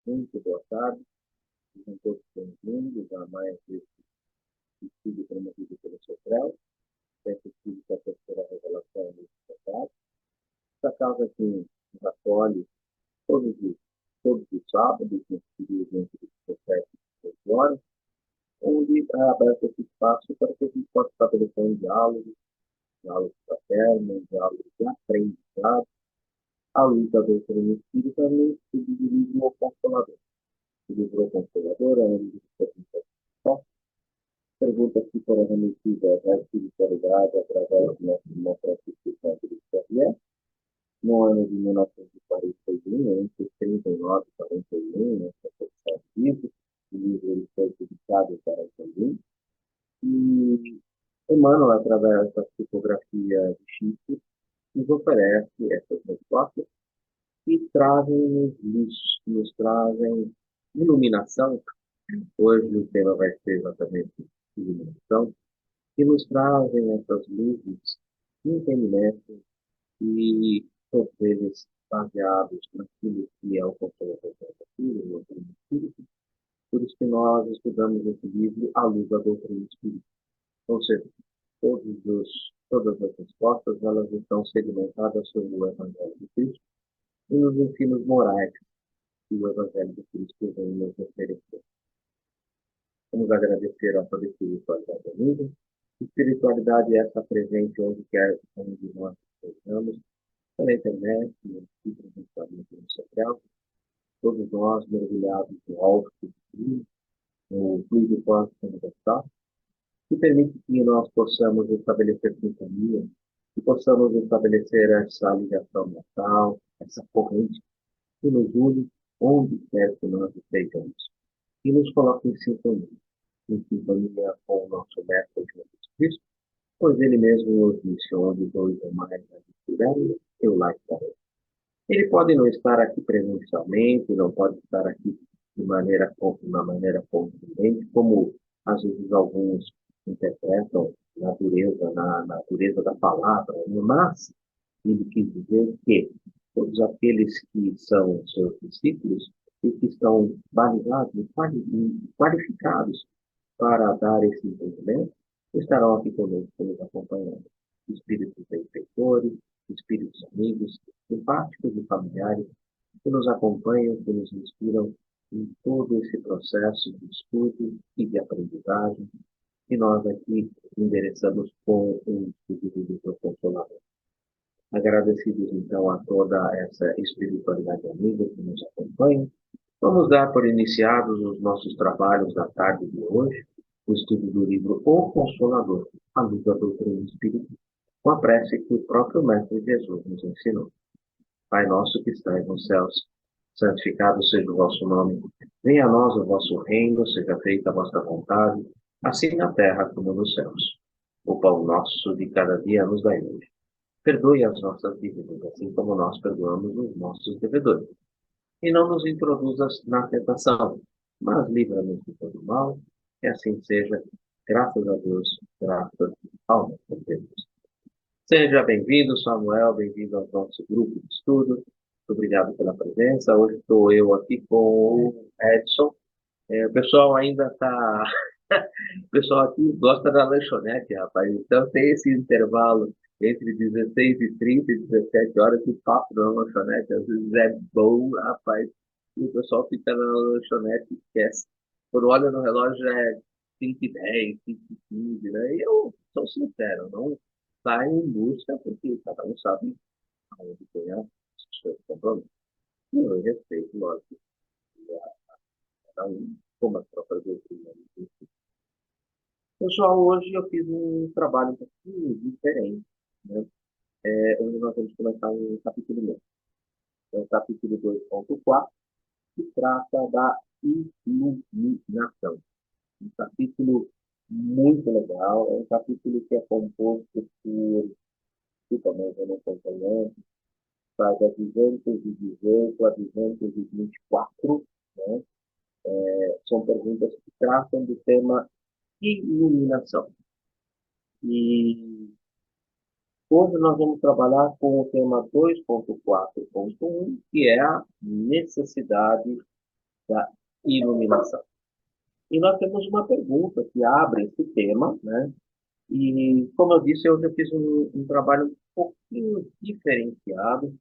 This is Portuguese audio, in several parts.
Muito boa tarde, sejam todos bem-vindos a mais esse estudo promovido pelo Sotrel, esse estudo que é a terceira revelação do pecado. Essa casa aqui nos acolhe todos os sábados, nos períodos entre 17 e 18 horas, onde é aberto esse espaço para que a gente possa estabelecer um diálogo fraterno, um diálogo de aprendizado, à luz da doutrina espírita, no estudo do livro O Consolador. O livro O Consolador é um livro de perguntas que foram remetidas à espiritualidade através do nosso irmão Francisco Cândido Xavier, no ano de 1941, entre 39 e 41, nessa produção de livro. O livro ele foi publicado em 41, e Emmanuel, através da psicografia de Chico, nos oferece essas respostas que trazem luz, nos trazem iluminação. Hoje o tema vai ser exatamente iluminação, que nos trazem essas luzes de entendimento e todos eles baseados naquilo que é o Consolador da Filha, o doutrina espírita. Por isso que nós estudamos esse livro à luz da doutrina espírita. Ou seja, todas as respostas elas estão segmentadas sobre o Evangelho de Cristo e nos ensinos morais que o Evangelho de Cristo vem nos oferecer. Vamos agradecer a toda a espiritualidade amiga. Espiritualidade é essa presente onde quer onde nós estejamos, pela internet, no principalmente no social, todos nós mergulhados no alto divino, no fluido quântico universal, que permite que nós possamos estabelecer sintonia, que possamos estabelecer essa ligação mental, essa corrente que nos une onde quer que nós estejamos, e nos coloca em sintonia com o nosso Mestre Jesus Cristo, pois ele mesmo nos disse: onde dois ou mais estiverem, eu lá estarei. Ele pode não estar aqui presencialmente, não pode estar aqui de uma maneira contundente, como às vezes alguns interpretam na natureza da palavra, mas ele quis dizer que todos aqueles que são seus discípulos e que estão balizados, qualificados para dar esse entendimento, estarão aqui conosco, nos acompanhando. Espíritos benfeitores, espíritos amigos, simpáticos e familiares, que nos acompanham, que nos inspiram em todo esse processo de estudo e de aprendizagem, que nós aqui endereçamos com o estudo do livro Consolador. Agradecidos, então, a toda essa espiritualidade amiga que nos acompanha, vamos dar por iniciados os nossos trabalhos da tarde de hoje, o estudo do livro O Consolador, a luz da doutrina espírita, com a prece que o próprio Mestre Jesus nos ensinou. Pai nosso que estais nos céus, santificado seja o vosso nome. Venha a nós o vosso reino, seja feita a vossa vontade, assim na terra como nos céus. O pão nosso de cada dia nos dai hoje. Perdoe as nossas dívidas, assim como nós perdoamos os nossos devedores. E não nos introduzas na tentação, mas livra-nos de todo mal, que assim seja, graças a Deus, graças ao nosso Deus. Seja bem-vindo, Samuel, bem-vindo ao nosso grupo de estudo. Muito obrigado pela presença. Hoje estou eu aqui com o Edson. O pessoal ainda está... O pessoal aqui gosta da lanchonete, rapaz. Então tem esse intervalo entre 16h30 e 17 horas que papo na lanchonete. Às vezes é bom, rapaz. E o pessoal fica na lanchonete e esquece. Quando olha no relógio já é 5h10, 5h15, né? E eu sou sincero, não saio em busca, porque cada um sabe aonde tem os seus compromissos. E eu respeito, lógico, cada um como as próprias doutrinas. Pessoal, hoje eu fiz um trabalho um pouquinho diferente, né? Onde nós vamos começar um capítulo novo. É o capítulo 2.4, que trata da iluminação. Um capítulo muito legal, é um capítulo que é composto por, também eu não acompanhando, página 218 a 224, né? São perguntas que tratam do tema iluminação. E hoje nós vamos trabalhar com o tema 2.4.1, que é a necessidade da iluminação. E nós temos uma pergunta que abre esse tema, né? E, como eu disse, eu já fiz um trabalho um pouquinho diferenciado,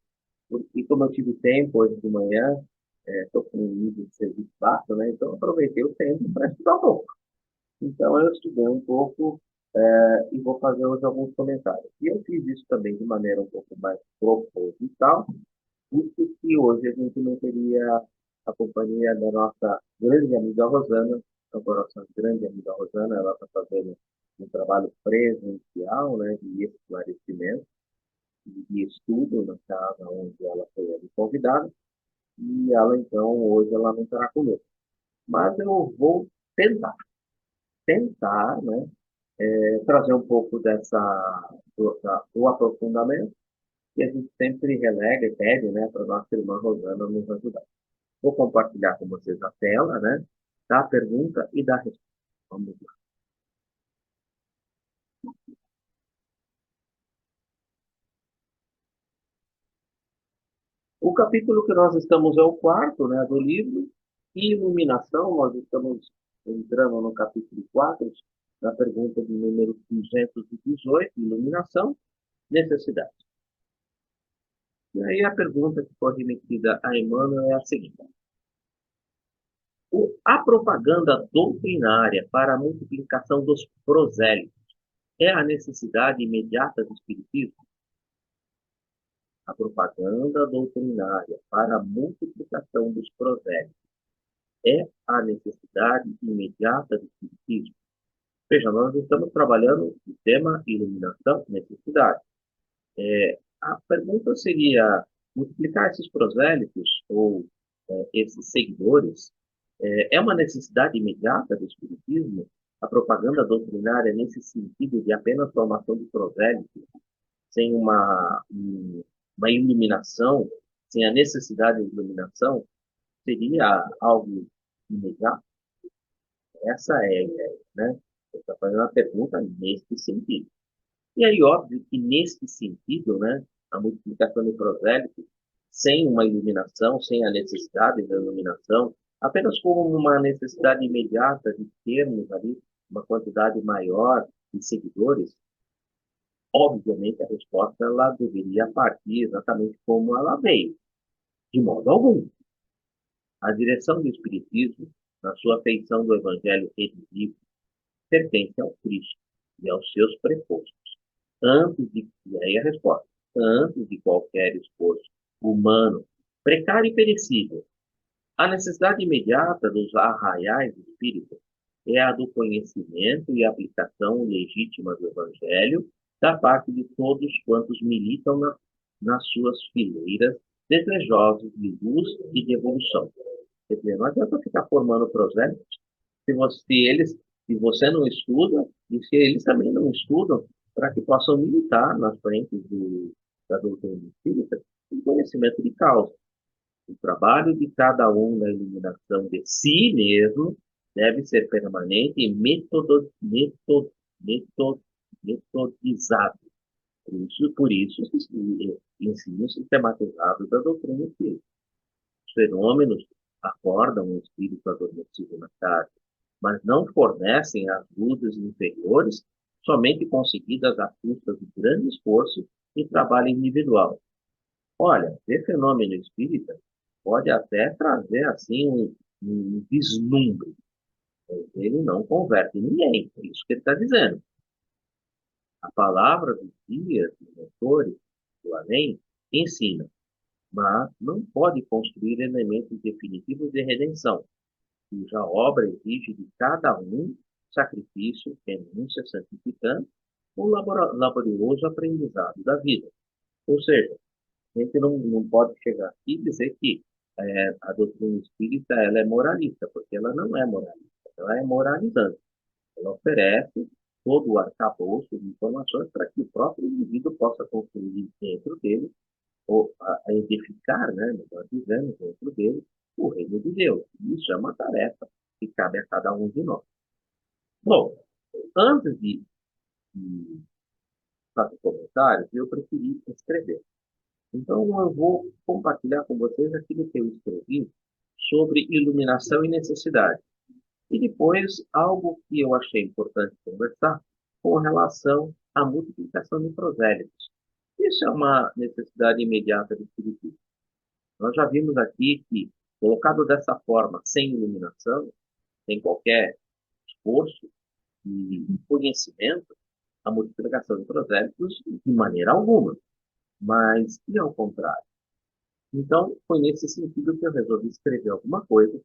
porque como eu tive tempo hoje de manhã, estou com um nível de serviço baixo, né? Então, eu aproveitei o tempo para estudar um pouco. Então, eu estudei um pouco e vou fazer hoje alguns comentários. E eu fiz isso também de maneira um pouco mais proposital, visto que hoje a gente não teria a companhia da nossa grande amiga Rosana. Então, a nossa grande amiga Rosana, ela está fazendo um trabalho presencial, né, de esclarecimento e de estudo na casa onde ela foi ali convidada. E ela, então, hoje ela não estará conosco. Mas eu vou tentar, né, trazer um pouco do aprofundamento que a gente sempre relega e pede, né, para a nossa irmã Rosana nos ajudar. Vou compartilhar com vocês a tela, né, da pergunta e da resposta. Vamos lá. O capítulo que nós estamos é o quarto, né, do livro, Iluminação. Nós estamos entrando no capítulo 4, na pergunta de número 218, Iluminação, Necessidade. E aí a pergunta que foi remetida a Emmanuel é a seguinte: a propaganda doutrinária para a multiplicação dos prosélitos é a necessidade imediata do Espiritismo? A propaganda doutrinária para a multiplicação dos prosélitos é a necessidade imediata do Espiritismo? Veja, nós estamos trabalhando o tema iluminação, necessidade. A pergunta seria: multiplicar esses prosélitos ou esses seguidores é uma necessidade imediata do Espiritismo? A propaganda doutrinária nesse sentido de apenas formação de prosélitos, sem uma iluminação, sem a necessidade de iluminação, seria algo imediato? Essa é a ideia, né? Você está fazendo uma pergunta nesse sentido. E aí, óbvio que nesse sentido, né, a multiplicação de prosélitos, sem uma iluminação, sem a necessidade da iluminação, apenas como uma necessidade imediata de termos ali uma quantidade maior de seguidores, obviamente a resposta ela deveria partir exatamente como ela veio, de modo algum. A direção do Espiritismo, na sua feição do Evangelho redimido, pertence ao Cristo e aos seus prepostos. E aí a resposta, antes de qualquer esforço humano, precário e perecível, a necessidade imediata dos arraiais espíritas é a do conhecimento e aplicação legítima do Evangelho da parte de todos quantos militam nas suas fileiras, desejosos de luz e de evolução. Quer dizer, não adianta ficar formando prosélitos se você não estuda e se eles também não estudam para que possam militar nas frentes da doutrina espírita em conhecimento de causa. O trabalho de cada um na iluminação de si mesmo deve ser permanente e metodizado. Por isso, ensino sistematizado da doutrina espírita. Os fenômenos acordam o espírito adormecido na tarde, mas não fornecem as luzes inferiores somente conseguidas à custa de grande esforço e trabalho individual. Olha, ver fenômeno espírita pode até trazer assim um vislumbre, mas ele não converte ninguém, é isso que ele está dizendo. A palavra dos dias, dos mentores, do além, ensina, mas não pode construir elementos definitivos de redenção, cuja obra exige de cada um sacrifício, renúncia, santificante, o laborioso aprendizado da vida. Ou seja, a gente não pode chegar aqui e dizer que a doutrina espírita ela é moralista, porque ela não é moralista, ela é moralizante. Ela oferece todo o arcabouço de informações para que o próprio indivíduo possa construir dentro dele, ou a edificar, né, melhor dizendo, dentro dele, o reino de Deus. Isso é uma tarefa que cabe a cada um de nós. Bom, antes de fazer comentários, eu preferi escrever. Então, eu vou compartilhar com vocês aquilo que eu escrevi sobre iluminação e necessidade. E depois, algo que eu achei importante conversar com relação à multiplicação de prosélitos. Isso é uma necessidade imediata do espiritismo. Nós já vimos aqui que, colocado dessa forma, sem iluminação, sem qualquer esforço e conhecimento, a multiplicação de prosélitos de maneira alguma. Mas, e ao contrário? Então, foi nesse sentido que eu resolvi escrever alguma coisa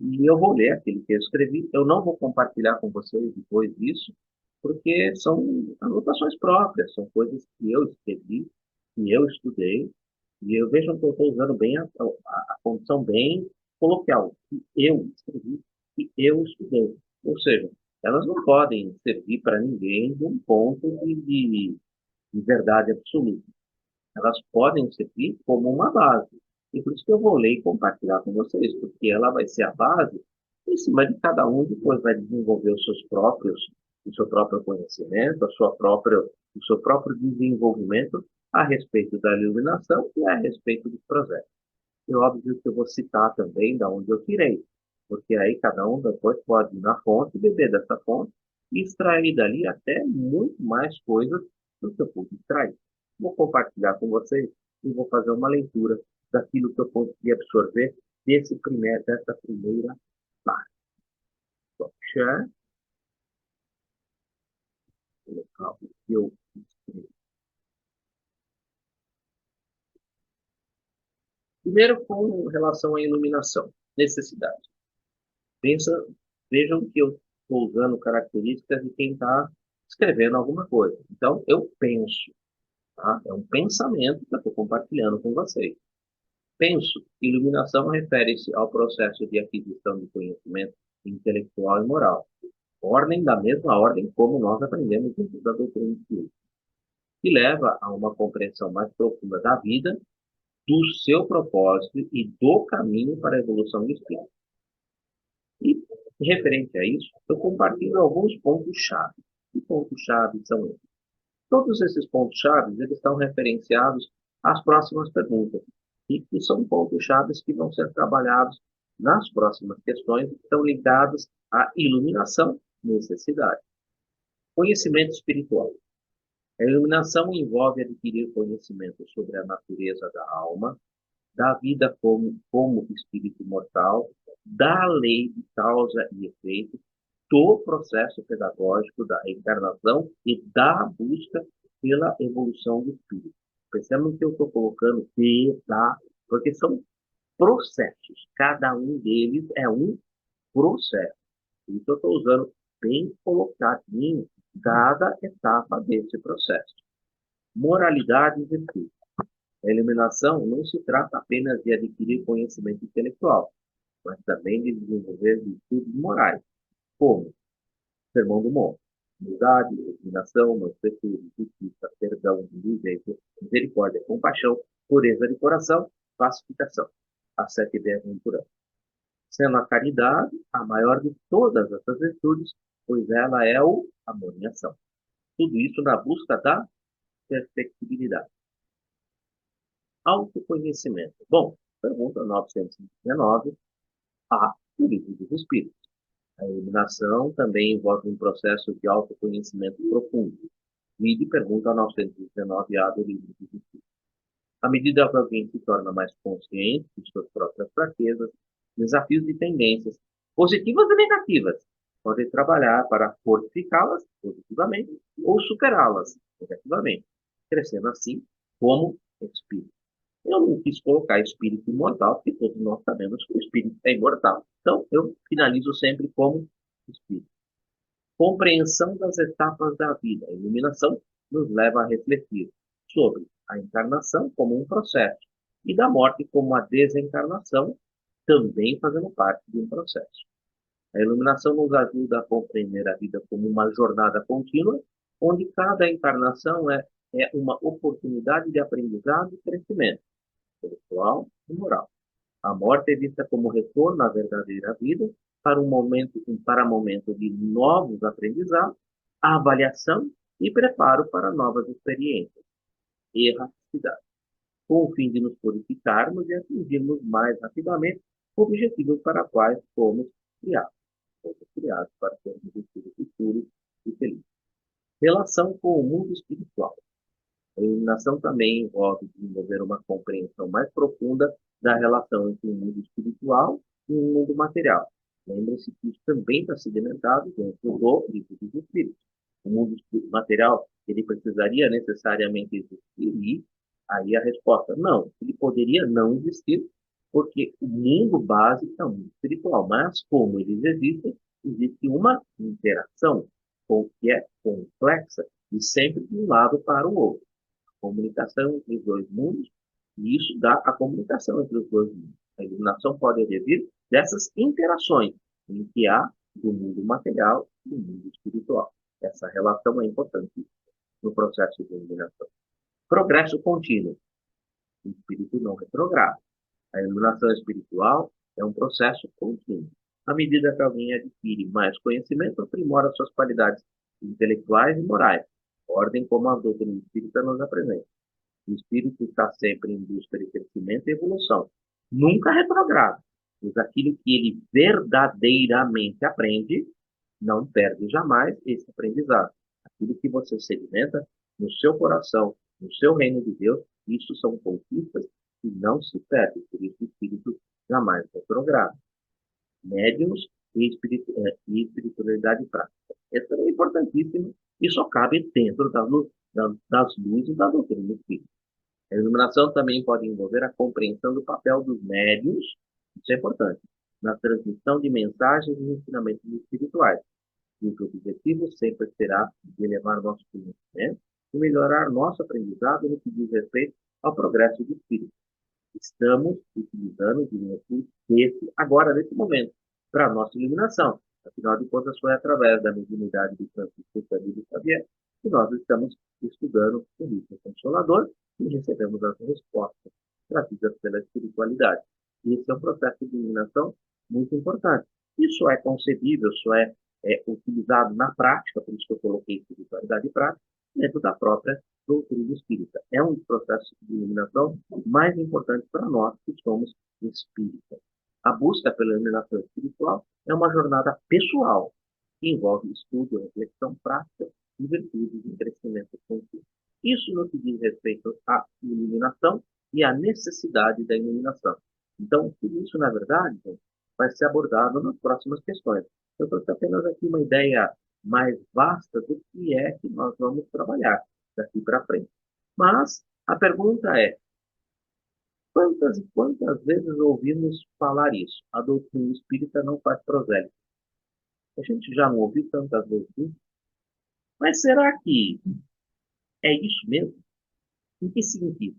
e eu vou ler aquilo que eu escrevi. Eu não vou compartilhar com vocês depois disso, porque são anotações próprias, são coisas que eu escrevi, que eu estudei, e eu vejo que eu estou usando bem a condição bem coloquial, que eu escrevi, que eu estudei. Ou seja, elas não podem servir para ninguém de um ponto de verdade absoluta. Elas podem servir como uma base. E por isso que eu vou ler e compartilhar com vocês, porque ela vai ser a base em cima de cada um depois vai desenvolver os seus próprios, o seu próprio conhecimento, o seu próprio desenvolvimento a respeito da iluminação e a respeito dos projetos. E óbvio que eu vou citar também da onde eu tirei, porque aí cada um depois pode ir na fonte, beber dessa fonte e extrair dali até muito mais coisas do que eu pude extrair. Vou compartilhar com vocês e vou fazer uma leitura daquilo que eu consegui absorver dessa primeira parte. Vou share, colocar o que eu escrevi. Primeiro, com relação à iluminação, necessidade. Pensa, vejam que eu estou usando características de quem está escrevendo alguma coisa. Então, eu penso, tá? É um pensamento que eu estou compartilhando com vocês. Penso, iluminação refere-se ao processo de aquisição de conhecimento intelectual e moral. Ordem da mesma ordem como nós aprendemos dentro da doutrina espírita, que leva a uma compreensão mais profunda da vida, do seu propósito e do caminho para a evolução do espírito. E, referente a isso, eu compartilho alguns pontos-chave. Que pontos-chave são esses? Todos esses pontos-chave eles estão referenciados às próximas perguntas. E que são pontos-chave que vão ser trabalhados nas próximas questões que estão ligadas à iluminação, necessidade. Conhecimento espiritual. A iluminação envolve adquirir conhecimento sobre a natureza da alma, da vida como espírito mortal, da lei de causa e efeito, do processo pedagógico da encarnação e da busca pela evolução do espírito. Percebam que eu estou colocando porque são processos. Cada um deles é um processo. Isso eu estou usando bem colocadinho cada etapa desse processo. Moralidade e virtude. A iluminação não se trata apenas de adquirir conhecimento intelectual, mas também de desenvolver virtudes morais, como Sermão do Monte, humildade, iluminação, mansuetude, justiça, perdão, diligência, misericórdia, compaixão, pureza de coração, pacificação. As 7 bem-aventuranças. Sendo a caridade a maior de todas essas virtudes, pois ela é o amor em ação. Tudo isso na busca da perfectibilidade. Autoconhecimento. Bom, pergunta 919, o livro dos Espíritos. A iluminação também envolve um processo de autoconhecimento profundo. Vide pergunta 919A do livro dos Espíritos. À medida que alguém se torna mais consciente de suas próprias fraquezas, desafios e tendências, positivas e negativas, pode trabalhar para fortificá-las positivamente ou superá-las negativamente, crescendo assim como espírito. Eu não quis colocar espírito imortal, porque todos nós sabemos que o espírito é imortal. Então, eu finalizo sempre como espírito. Compreensão das etapas da vida. A iluminação nos leva a refletir sobre a encarnação como um processo e da morte como a desencarnação, também fazendo parte de um processo. A iluminação nos ajuda a compreender a vida como uma jornada contínua, onde cada encarnação é uma oportunidade de aprendizado e crescimento espiritual e moral. A morte é vista como retorno à verdadeira vida para momento de novos aprendizados, avaliação e preparo para novas experiências e erraticidade, com o fim de nos purificarmos e atingirmos mais rapidamente objetivos para quais fomos criados. Fomos criados para termos um espírito puro e feliz. Relação com o mundo espiritual. A iluminação também envolve desenvolver uma compreensão mais profunda da relação entre o mundo espiritual e o mundo material. Lembre-se que isso também está sedimentado dentro do livro dos Espíritos. O mundo material, ele precisaria necessariamente existir e aí a resposta, não. Ele poderia não existir, porque o mundo básico é o mundo espiritual, mas como eles existem, existe uma interação que é complexa e sempre de um lado para o outro. Comunicação entre os dois mundos, e isso dá a comunicação entre os dois mundos. A iluminação pode advir dessas interações em que há do mundo material e do mundo espiritual. Essa relação é importante no processo de iluminação. Progresso contínuo. O espírito não retrograda. A iluminação espiritual é um processo contínuo. À medida que alguém adquire mais conhecimento, aprimora suas qualidades intelectuais e morais, ordem como a doutrina espírita nos apresenta. O espírito está sempre em busca de crescimento e evolução. Nunca retrograda, pois aquilo que ele verdadeiramente aprende não perde jamais esse aprendizado. Aquilo que você sedimenta no seu coração, no seu reino de Deus, isso são conquistas que não se perdem. Por isso o espírito jamais retrograda. Médiuns e espiritualidade prática. Isso é importantíssimo e só cabe dentro das luzes da doutrina espírita. A iluminação também pode envolver a compreensão do papel dos médiuns, isso é importante, na transmissão de mensagens e ensinamentos espirituais. E o objetivo sempre será de elevar nosso conhecimento e melhorar nosso aprendizado no que diz respeito ao progresso do espírito. Estamos utilizando de um recurso desse, agora, nesse momento, para a nossa iluminação. Afinal de contas, foi através da mediunidade de Francisco Xavier que nós estamos estudando o livro Consolador e recebemos as respostas trazidas pela espiritualidade. E esse é um processo de iluminação muito importante. Isso é concebível, isso é utilizado na prática, por isso que eu coloquei espiritualidade prática, dentro da própria doutrina espírita. É um processo de iluminação mais importante para nós que somos espíritas. A busca pela iluminação espiritual é uma jornada pessoal, que envolve estudo, reflexão prática e virtudes em crescimento contínuo. Isso no que diz respeito à iluminação e à necessidade da iluminação. Então, tudo isso, na verdade, vai ser abordado nas próximas questões. Eu trouxe apenas aqui uma ideia mais vasta do que é que nós vamos trabalhar daqui para frente. Mas a pergunta é, quantas e quantas vezes ouvimos falar isso? A doutrina espírita não faz prosélito. A gente já não ouviu tantas vezes isso? Mas será que é isso mesmo? Em que sentido?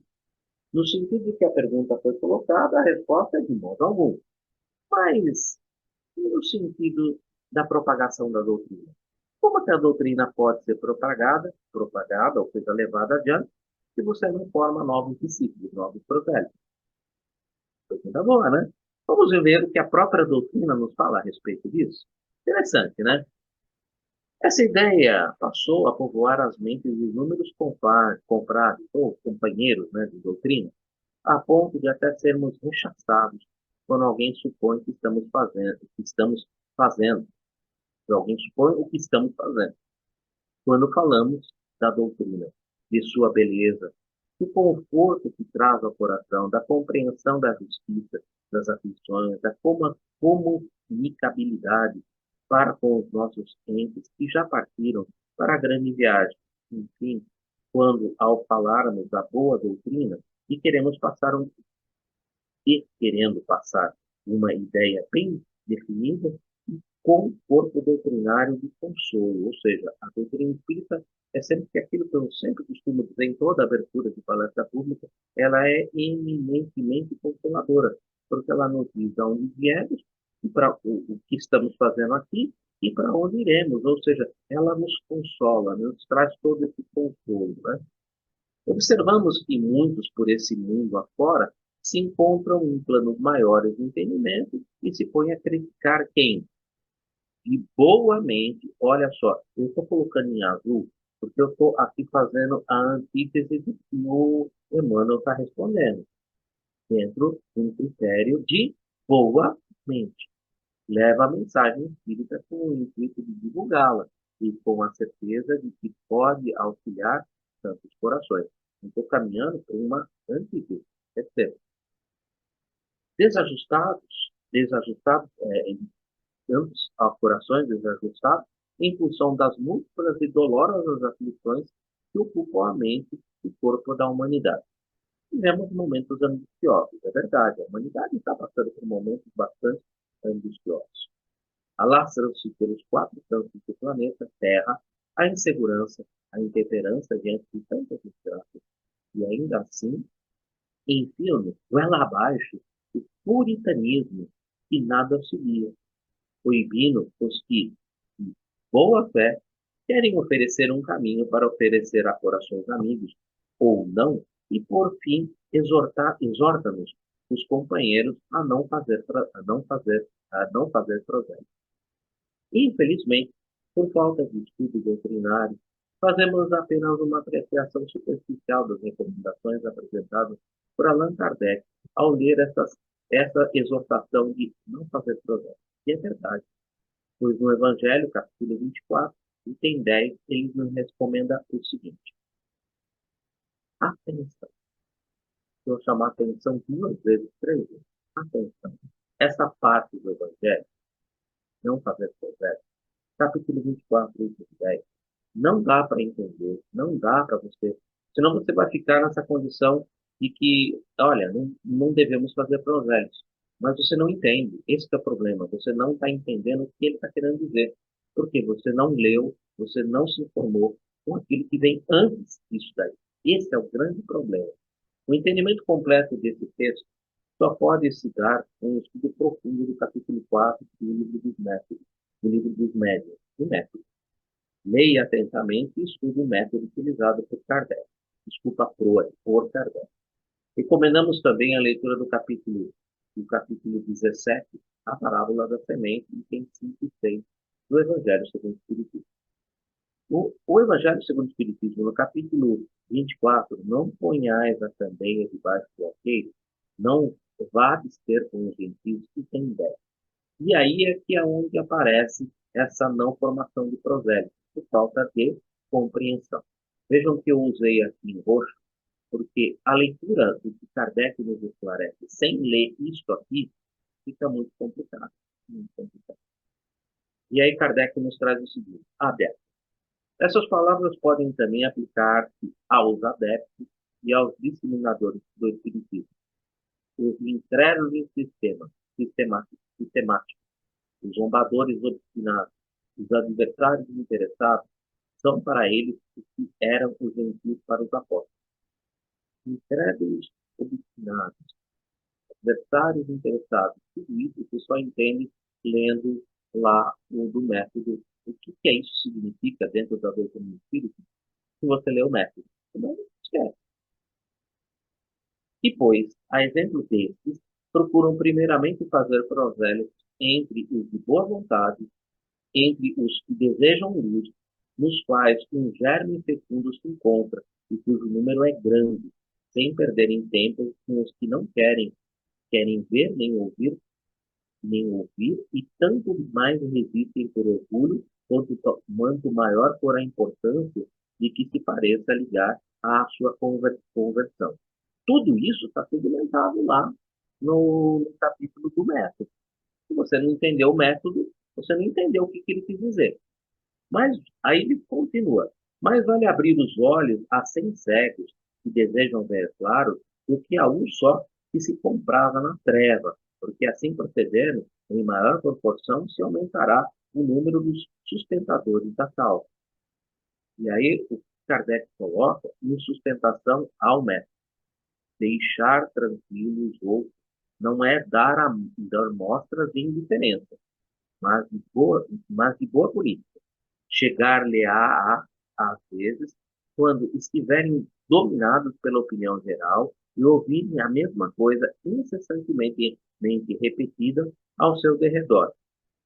No sentido de que a pergunta foi colocada, a resposta é de modo algum. Mas, e no sentido da propagação da doutrina? Como que a doutrina pode ser propagada ou seja, levada adiante, se você não forma novos discípulos, novos prosélitos? Pergunta boa, né? Vamos ver o que a própria doutrina nos fala a respeito disso. Interessante, né? Essa ideia passou a povoar as mentes de inúmeros comprados ou companheiros, né, de doutrina, a ponto de até sermos rechaçados quando alguém supõe que alguém supõe o que estamos fazendo. Quando falamos da doutrina, de sua beleza, do conforto que traz ao coração, da compreensão da justiça, das aflições, da comunicabilidade para com os nossos entes que já partiram para a grande viagem. Enfim, quando, ao falarmos da boa doutrina querendo passar uma ideia bem definida, com corpo doutrinário de consolo, ou seja, a doutrina espírita é sempre que aquilo que eu sempre costumo dizer em toda abertura de palestra pública, ela é eminentemente consoladora, porque ela nos diz de onde viemos e para o que estamos fazendo aqui e para onde iremos, ou seja, ela nos consola, nos traz todo esse consolo, né? Observamos que muitos por esse mundo afora se encontram em planos maiores de entendimento e se põem a criticar quem? E boamente, olha só, eu estou colocando em azul porque eu estou aqui fazendo a antítese do que o Emmanuel está respondendo, dentro de um critério de boa mente. Leva a mensagem espírita com o intuito de divulgá-la e com a certeza de que pode auxiliar tantos corações. Estou caminhando para uma antítese. Perceba. Desajustados, tantos corações desajustados, em função das múltiplas e dolorosas aflições que ocupam a mente e corpo da humanidade. Tivemos momentos angustiosos, é verdade, a humanidade está passando por momentos bastante angustiosos. Alastram-se pelos quatro cantos do planeta Terra a insegurança, a intemperança diante de tantas desgraças, e ainda assim enfiam-nos goela abaixo o puritanismo que nada auxilia, proibindo os que, de boa fé, querem oferecer um caminho para oferecer a corações amigos, ou não, e por fim exorta-nos os companheiros a não fazer projetos. Infelizmente, por falta de estudo doutrinário, fazemos apenas uma apreciação superficial das recomendações apresentadas por Allan Kardec ao ler essa exortação de não fazer projetos. E é verdade, pois no Evangelho, capítulo 24, item 10, ele nos recomenda o seguinte: atenção. Eu chamar atenção 2 vezes, 3 vezes. Atenção. Essa parte do Evangelho, não fazer projetos, capítulo 24, item 10, não dá para entender, não dá para você. Senão você vai ficar nessa condição de que, olha, não devemos fazer projetos. Mas você não entende. Esse é o problema. Você não está entendendo o que ele está querendo dizer. Porque você não leu, você não se informou com aquilo que vem antes disso daí. Esse é o grande problema. O entendimento completo desse texto só pode se dar com um estudo profundo do capítulo 4 do livro dos métodos, do livro dos médiuns, do método. Leia atentamente e estude o método utilizado por Kardec. Desculpa, por Kardec. Recomendamos também a leitura do capítulo 17, a parábola da semente, item 5 e 6, do Evangelho segundo o Espiritismo. O Evangelho segundo o Espiritismo, no capítulo 24, não ponhais a candeia debaixo do alqueire, não vades ter com os gentios que têm ideia. E aí é que é onde aparece essa não formação de prosélitos, por falta de compreensão. Vejam que eu usei aqui em roxo, porque a leitura do que Kardec nos esclarece sem ler isto aqui fica muito complicado. Muito complicado. E aí Kardec nos traz o seguinte: aberto. Essas palavras podem também aplicar-se aos adeptos e aos disseminadores do Espiritismo, os incrédulos em sistemáticos, os zombadores obstinados, os adversários interessados, são para eles o que eram os gentios para os apóstolos. Incrédulos obstinados, adversários interessados, tudo isso você só entende lendo lá o do método. O que é isso significa dentro da doutrina do Espírito? Se você lê o método. Não esquece. E, pois, a exemplo destes, procuram primeiramente fazer prosélitos entre os de boa vontade, entre os que desejam luz, nos quais um germe fecundo se encontra e cujo número é grande, sem perderem tempo com os que não querem ver nem ouvir, e tanto mais resistem por orgulho, quanto maior for a importância de que se pareça ligar à sua conversão. Tudo isso está sedimentado lá no capítulo do método. Se você não entendeu o método, você não entendeu o que ele quis dizer. Mas aí ele continua. Mas vale abrir os olhos a 100 cegos que desejam ver claro do que a um só que se comprava na treva, porque assim procedendo, em maior proporção se aumentará o número dos sustentadores da causa. E aí o Kardec coloca em sustentação ao método. Deixar tranquilos ou não é dar mostras de indiferença, mas de boa política. Chegar-lhe-á, às vezes, quando estiverem dominados pela opinião geral e ouvirem a mesma coisa incessantemente repetida ao seu derredor.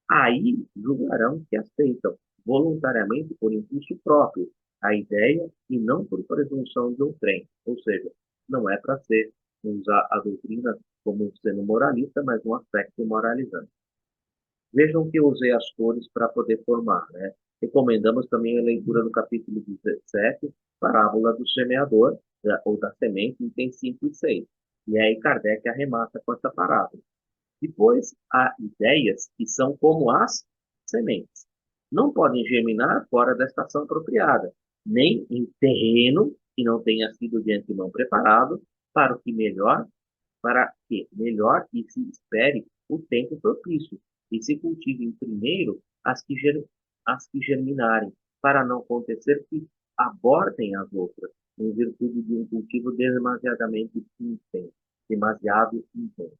Aí julgarão que aceitam, voluntariamente por impulso próprio, a ideia e não por presunção de outrem. Ou seja, não é para ser usar a doutrina como sendo moralista, mas um aspecto moralizante. Vejam que eu usei as cores para poder formar, né? Recomendamos também a leitura do capítulo 17, parábola do semeador, ou da semente, itens 5 e 6. E aí Kardec arremata com essa parábola. Depois, há ideias que são como as sementes. Não podem germinar fora da estação apropriada, nem em terreno que não tenha sido de antemão preparado para que melhor e se espere o tempo propício e se cultivem primeiro as que germinarem, para não acontecer que abortem as outras, em virtude de um cultivo demasiado intenso.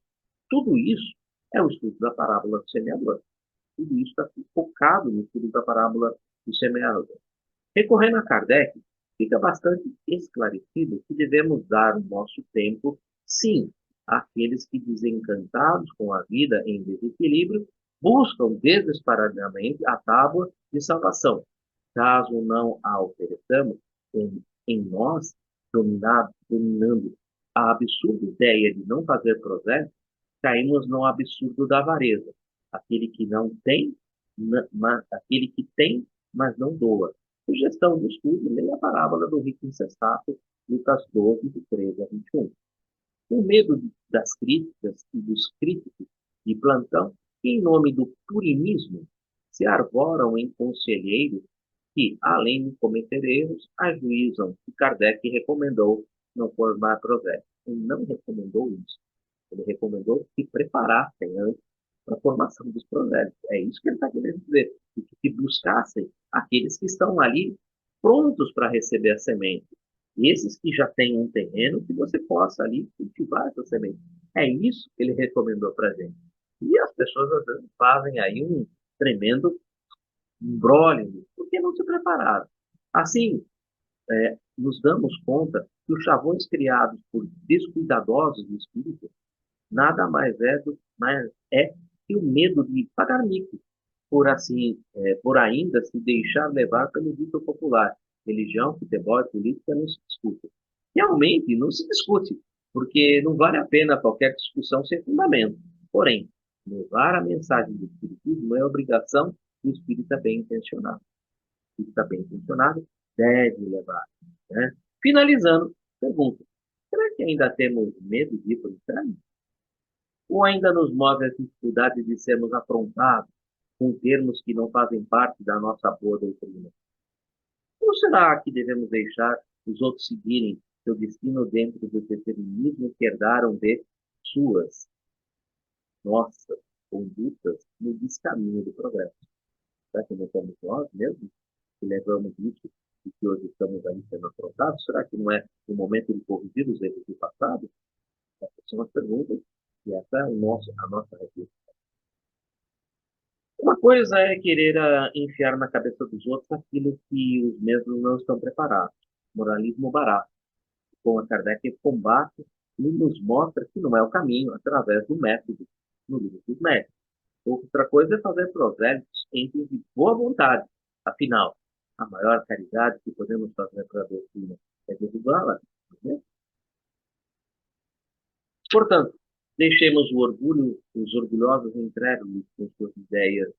Tudo isso é o estudo da parábola do semeador. Tudo isso está focado no estudo da parábola do semeador. Recorrendo a Kardec, fica bastante esclarecido que devemos dar o nosso tempo, sim, àqueles que, desencantados com a vida em desequilíbrio, buscam desesperadamente a tábua de salvação. Caso não a ofereçamos em nós, dominando a absurda ideia de não fazer progresso, caímos no absurdo da avareza. Aquele que não tem, aquele que tem, mas não doa. Sugestão do estudo, leia a parábola do rico insensato, Lucas 12, de 13 a 21. Com medo das críticas e dos críticos de plantão, que, em nome do purinismo, se arvoram em conselheiros que, além de cometer erros, ajuizam que Kardec recomendou não formar provérbios. Ele não recomendou isso. Ele recomendou que preparassem antes para a formação dos provérbios. É isso que ele está querendo dizer. E que buscassem aqueles que estão ali prontos para receber a semente. E esses que já têm um terreno, que você possa ali cultivar essa semente. É isso que ele recomendou para a gente. E as pessoas, às vezes, fazem aí um tremendo imbróglio, porque não se prepararam. Assim, nos damos conta que os chavões criados por descuidadosos de espírito nada mais é que o medo de pagar mico, por ainda se deixar levar pelo dito popular. Religião, futebol e política não se discute. Realmente não se discute, porque não vale a pena qualquer discussão sem fundamento. Porém, levar a mensagem do Espiritismo é obrigação do espírita bem intencionado. O espírita bem intencionado deve levar. Né? Finalizando, pergunta: será que ainda temos medo de ir para o inferno? Ou ainda nos move a dificuldade de sermos afrontados com termos que não fazem parte da nossa boa doutrina? Ou será que devemos deixar os outros seguirem seu destino dentro do determinismo que herdaram de suas, nossas condutas no descaminho do progresso? Será que não somos nós mesmos que levamos isso e que hoje estamos aí sendo afrontados? Será que não é o momento de corrigir os erros do passado? Essas são as perguntas e essa é a nossa reflexão. Uma coisa é querer enfiar na cabeça dos outros aquilo que os mesmos não estão preparados. Moralismo barato. Com a Kardec combate e nos mostra que não é o caminho através do método, no livro dos métodos. Outra coisa é fazer prosélitos entre de boa vontade. Afinal, a maior caridade que podemos fazer para a doutrina é derrubá-la. Né? Portanto, deixemos o orgulho, os orgulhosos incrédulos com suas ideias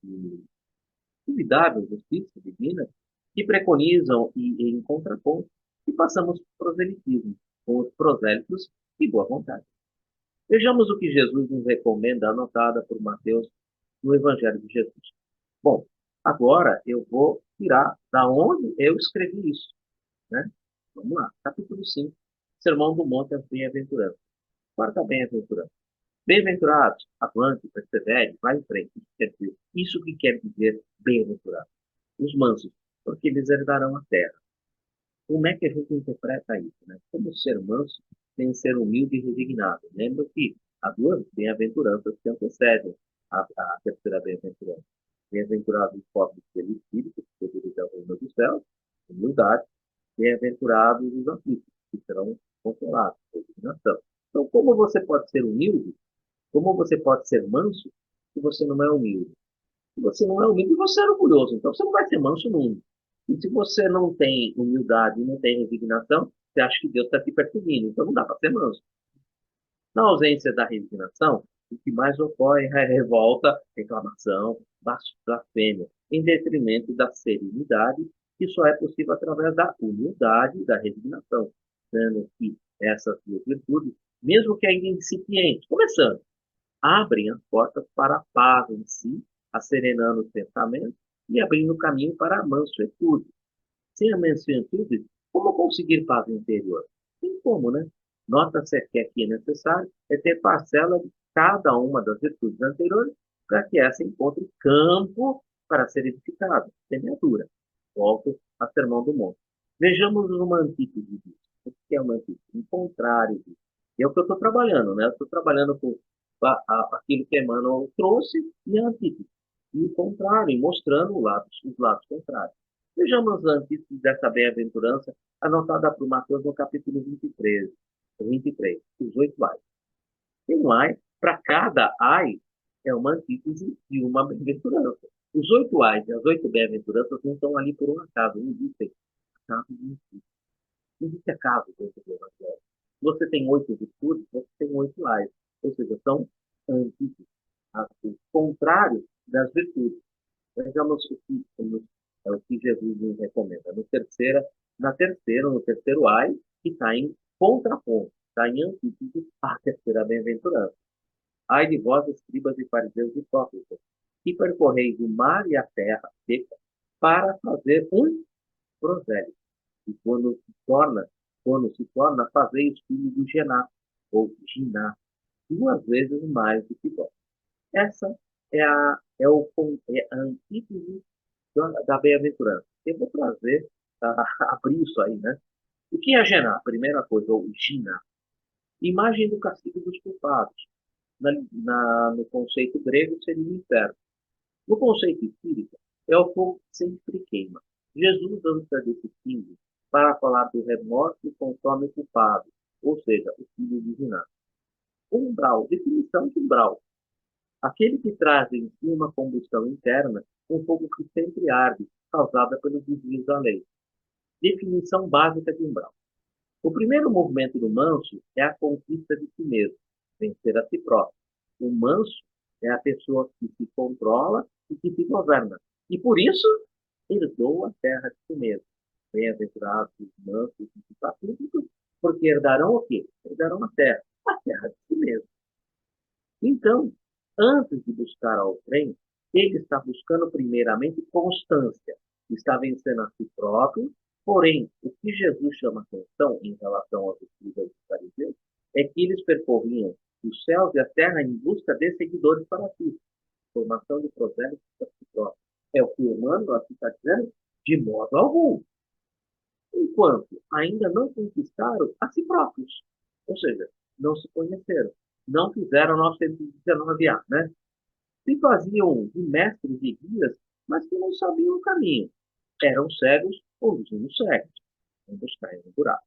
duvidáveis justiça divina, que preconizam e em contraponto, e passamos para o proselitismo, com os prosélitos e boa vontade. Vejamos o que Jesus nos recomenda, anotada por Mateus no Evangelho de Jesus. Bom, agora eu vou tirar da onde eu escrevi isso. Né? Vamos lá, capítulo 5, Sermão do Monte às Bem-aventuranças. Quarta bem-aventurança. Bem-aventurados, avante, persevere, vai em frente. Isso que quer dizer bem-aventurado. Os mansos, porque eles herdarão a terra. Como é que a gente interpreta isso? Né? Como ser manso tem ser humilde e resignado. Lembra que há duas bem-aventuranças que antecedem a terceira bem-aventurança. Bem-aventurados os pobres pelo Espírito, porque eles é o reino dos céus, humildade. Bem-aventurados os aflitos, que serão consolados, resignação. Então, como você pode ser humilde? Como você pode ser manso se você não é humilde? Se você não é humilde, você é orgulhoso. Então, você não vai ser manso nunca. E se você não tem humildade e não tem resignação, você acha que Deus está te perseguindo. Então, não dá para ser manso. Na ausência da resignação, o que mais ocorre é revolta, reclamação, blasfêmia, em detrimento da serenidade, que só é possível através da humildade e da resignação, sendo que essas duas virtudes, mesmo que ainda incipientes, começando, abrem as portas para a paz em si, asserenando os pensamentos e abrindo o caminho para a mansuetude. Sem a mansuetude, como conseguir paz interior? Tem como, né? Nota-se que aqui é necessário ter parcela de cada uma das virtudes anteriores para que essa encontre campo para ser edificada. Semeadura. Volto a Sermão do Monte. Vejamos uma antítese disso. O que é uma antítese? Um contrário disso. É o que eu estou trabalhando, né? Eu estou trabalhando com aquilo que Emmanuel trouxe e a antítese. E o contrário, mostrando os lados contrários. Vejamos antes dessa bem-aventurança anotada por Mateus no capítulo 23, os 8 ais. Tem um ai, para cada ai é uma antítese de uma bem-aventurança. Os 8 ais e as 8 bem-aventuranças não estão ali por um acaso, não existem acaso, não existe acaso dentro do Evangelho. Se você tem 8 virtudes, você tem 8 ais, ou seja, são antíteses, o contrário das virtudes. Vejamos o que Jesus nos recomenda. No terceiro ai, que está em contraponto, está em antítese à terceira bem-aventurança. Ai de vós, escribas e fariseus hipócritas, que percorreis o mar e a terra seca para fazer um prosélito. E quando se torna, fazeis filho do Gená, ou Giná, 2 vezes mais do que vós. Essa é a antítese da bem-aventurança. Eu vou trazer, abrir isso aí, né? O que é Gená? Primeira coisa, ou Giná. Imagem do castigo dos culpados. No conceito grego, seria o inferno. No conceito espírita, é o fogo que sempre queima. Jesus usa desse símbolo para falar do remorso conforme o culpado, ou seja, o filho de Giná. Umbral, definição de umbral. Aquele que traz em si uma combustão interna, um fogo que sempre arde, causada pelo desvio da lei. Definição básica de umbral. O primeiro movimento do manso é a conquista de si mesmo, vencer a si próprio. O manso é a pessoa que se controla e que se governa. E por isso, herdou a terra de si mesmo. Bem-aventurados os mansos e os pacíficos, porque herdarão o quê? Herdarão a terra de si mesmo. Então, antes de buscar ao trem, ele está buscando primeiramente constância. Está vencendo a si próprio, porém, o que Jesus chama atenção em relação aos escribas e fariseus é que eles percorriam os céus e a terra em busca de seguidores para si. Formação de prosélitos para si próprio. É o que o humano aqui está dizendo? De modo algum. Enquanto ainda não conquistaram a si próprios. Ou seja, não se conheceram. Não fizeram 919A, né? Se faziam de mestres e guias, mas que não sabiam o caminho. Eram cegos ou os cegos. Ambos caem no buraco.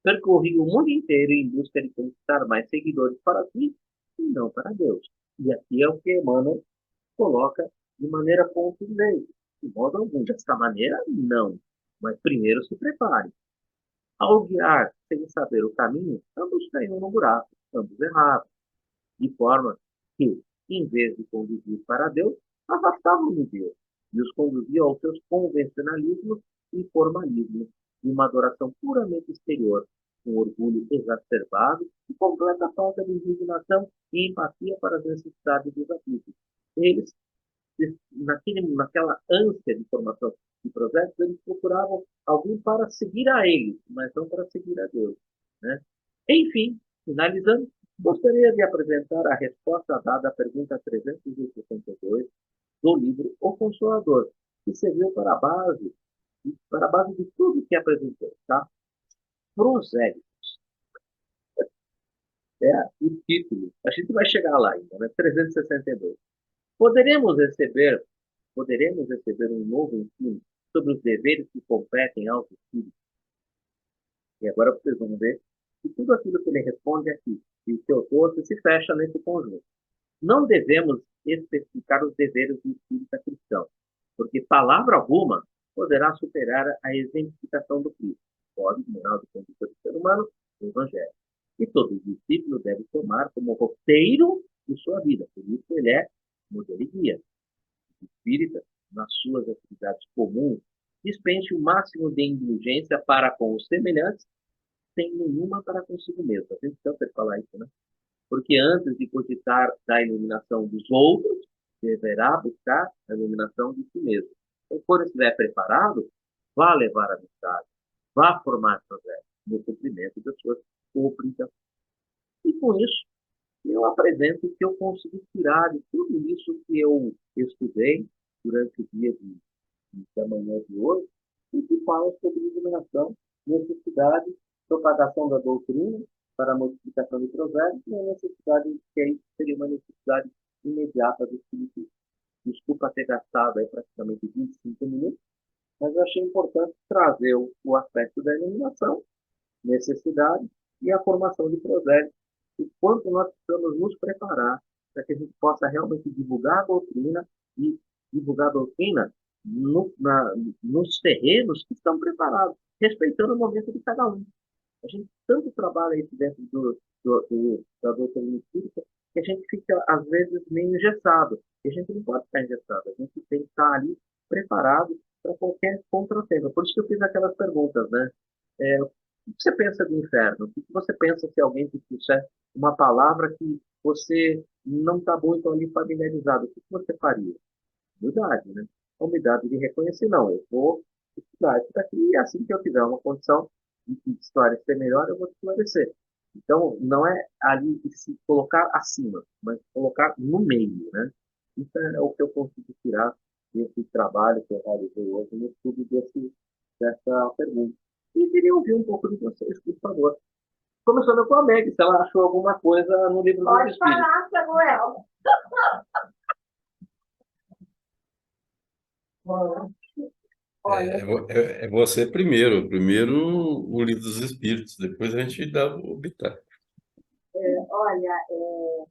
Percorriam o mundo inteiro em busca de conquistar mais seguidores para si e não para Deus. E aqui é o que Emmanuel coloca de maneira contundente. De modo algum. Desta maneira, não. Mas primeiro se prepare. Ao guiar sem saber o caminho, ambos caíram no buraco, ambos erraram, de forma que, em vez de conduzir para Deus, afastavam de Deus e os conduziam aos seus convencionalismos e formalismos, de uma adoração puramente exterior, com orgulho exacerbado e completa falta de indignação e empatia para as necessidades dos aflitos. Eles naquela ânsia de formação de projetos, eles procuravam alguém para seguir a eles, mas não para seguir a Deus. Né? Enfim, finalizando, gostaria de apresentar a resposta dada à pergunta 362 do livro O Consolador, que serviu para a base de tudo que apresentei. Tá? Prosélio é o título. A gente vai chegar lá ainda, né? 362. Poderemos receber, poderemos receber um novo ensino sobre os deveres que competem aos espíritos. E agora vocês vão ver que tudo aquilo que ele responde aqui e o que eu trouxe se fecha nesse conjunto. Não devemos especificar os deveres do espírita cristão, porque palavra alguma poderá superar a exemplificação do Cristo. Pode, moral do condutor do ser humano, do Evangelho. E todo discípulo deve tomar como roteiro de sua vida. Por isso ele é modelo e guia. O espírita, nas suas atividades comuns, dispense o máximo de indulgência para com os semelhantes, sem nenhuma para consigo mesmo. A gente cansa de falar isso, né? Porque antes de cogitar da iluminação dos outros, deverá buscar a iluminação de si mesmo. Então, quando estiver preparado, vá levar a mensagem, vá formar progresso no cumprimento das suas obrigações. E com isso, eu apresento o que eu consegui tirar de tudo isso que eu estudei durante o dia da manhã de hoje, e que fala sobre iluminação, necessidade, propagação da doutrina para a multiplicação de provérbios e a necessidade, que aí seria uma necessidade imediata do Espírito. Desculpa ter gastado aí praticamente 25 minutos, mas eu achei importante trazer o aspecto da iluminação, necessidade e a formação de provérbios, e quanto nós precisamos nos preparar para que a gente possa realmente divulgar a doutrina e divulgar a doutrina nos terrenos que estão preparados, respeitando o momento de cada um. A gente tanto trabalha isso dentro da doutrina espírita que a gente fica, às vezes, meio engessado. E a gente não pode ficar engessado, a gente tem que estar ali preparado para qualquer contratempo. Por isso que eu fiz aquelas perguntas, né? O que você pensa do inferno? O que você pensa se alguém te disser uma palavra que você não está muito ali familiarizado? O que você faria? Humildade, né? A humildade de reconhecer, não, eu vou estudar isso daqui e assim que eu tiver uma condição de esclarecer melhor, eu vou esclarecer. Então, não é ali se colocar acima, mas colocar no meio, né? Isso é o que eu consigo tirar desse trabalho que eu realizei hoje no estudo dessa pergunta. E queria ouvir um pouco de vocês, por favor. Começando com a Meg, se ela achou alguma coisa no livro dos Espíritos. Pode falar, Samuel. É você primeiro. Primeiro o Livro dos Espíritos, depois a gente dá o Bitar.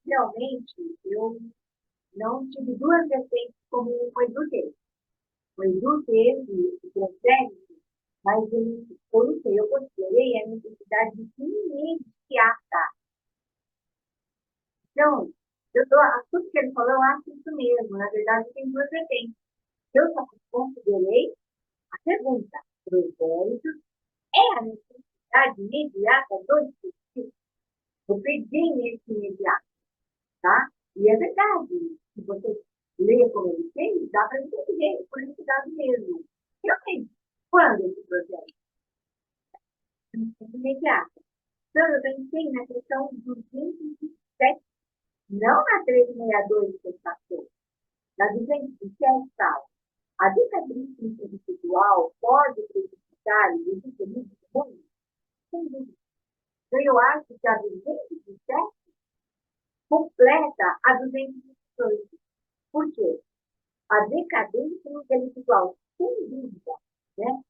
Realmente, eu não tive duas vertentes como o Edu teve. O Edu teve o transgênico, mas eu considerei a necessidade de imediata. Então, tudo que ele falou, eu acho isso mesmo. Na verdade, tem duas vertentes. Eu só considerei a pergunta: proséritos é a necessidade imediata do espírito? Eu pedi nesse imediato, tá? E é verdade. Se você lê como ele fez, dá para entender por necessidade mesmo. Realmente, quando esse processo é imediato? Então, eu pensei na questão dos 207, não na 362 que passou. Na 207 fala: a decadência individual pode prejudicar o desequilíbrio do mundo? Sem dúvida. Então, eu acho que a 207 completa a 218. Por quê? A decadência intelectual, sem dúvida, né?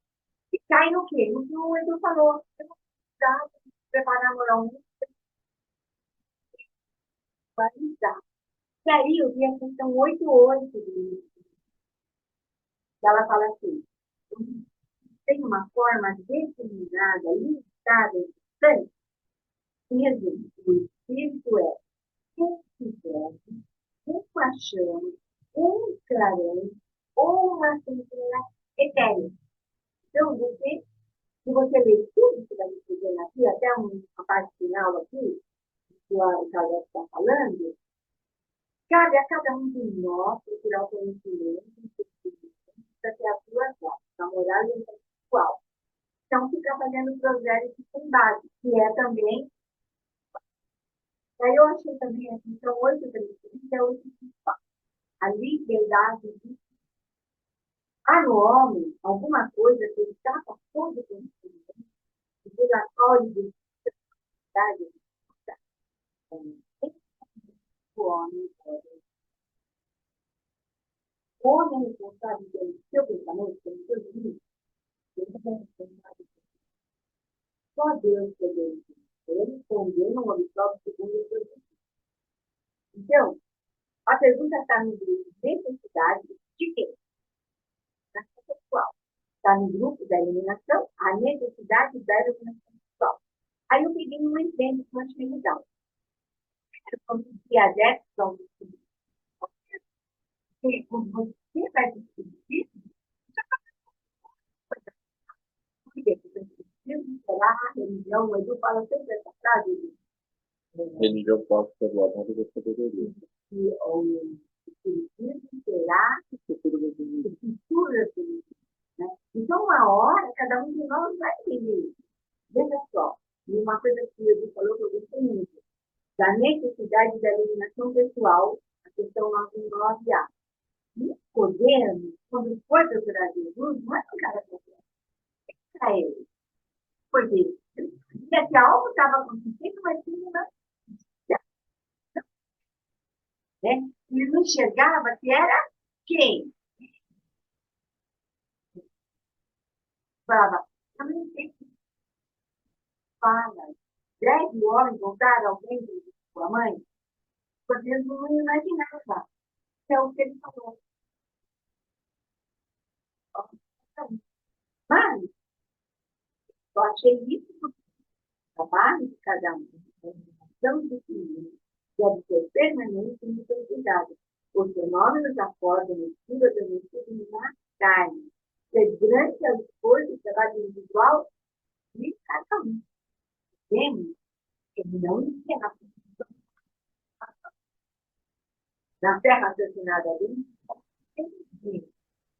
E cai no quê? No que o Edu falou. Preparar moralmente, valorizar. E aí eu vi a questão 88 do livro. Ela fala assim: tem uma forma determinada, limitada, distante, mesmo o espírito é considerado uma chama, um clarão ou uma centelha etérea. Então, se você ler tudo que vai escrevendo aqui, até a parte final aqui, que o Kardec está falando, cabe a cada um de nós procurar o conhecimento para ter a sua voz, a moral e a intelectual. Então, fica fazendo projetos com base, que é também. Aí eu achei também a questão 835, que é 834. A liberdade de. Há no homem alguma coisa que está passando do conhecimento, e pela qual ele decide o homem o homem é responsável pelo seu pensamento, pelo seu juízo, só Deus poderia. Ele respondeu no obstáculo segundo o seu juízo. Então, a pergunta está no grupo de necessidade de quê? Da sexual. Está no grupo da eliminação, a necessidade da iluminação sexual. Aí eu peguei um evento que eu achei legal. Eu consegui a Jackson, que você vai discutir, porque você precisa esperar a religião, o Edu fala sempre essa frase, Religião pode ser do amor e da sabedoria. que o espiritismo será o futuro da felicidade, né? Então, uma hora, cada um de nós vai viver. Veja só, e uma coisa que o Edu falou que eu gostei muito, da necessidade da iluminação pessoal, a questão 9.9a. E Podemos, quando foi procurar Jesus, não é um cara para ele. Porque ele dizia que algo estava acontecendo, mas ele não enxergava, né? Ele não enxergava que era quem? Falava, eu não sei o que fala. Deve o homem voltar ao bem de sua mãe? Podemos não imaginava. É o que ele falou. Mas, eu achei isso porque o trabalho de cada um, a iluminação do filho, deve ser permanente e muito cuidado. Os fenômenos acordam no estilo adormecido na carne, durante a esforço e trabalho individual de cada um. Temos que não encerrar na terra assassinada ali,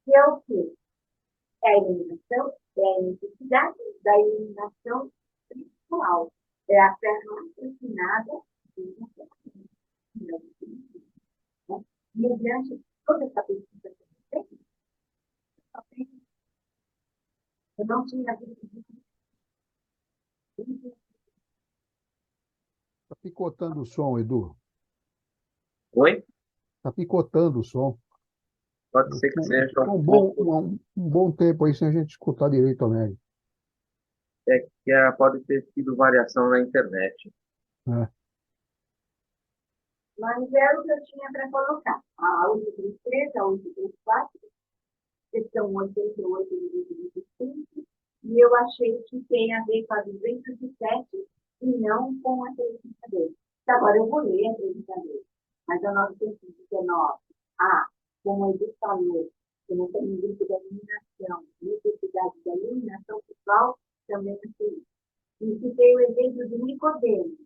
que é o quê? É a iluminação, é a necessidade da iluminação espiritual. É a terra assassinada mediante toda essa pesquisa que eu fiz, eu não tinha visto isso. Tá picotando o som, Edu. Oi? Tá picotando o som. Pode ser que seja Ficou um pouco. um bom tempo aí sem a gente escutar direito a Mary. É que pode ter sido variação na internet. Né? Mas era o que eu tinha para colocar. A 833, a 834, questão 88 de 25, e eu achei que tem a ver com a 207 e não com a 352. Agora eu vou ler a 352, mas a 919, como ele falou, que não tem grupo da iluminação, necessidade da iluminação pessoal, também achei. E citei o exemplo de Nicodemo.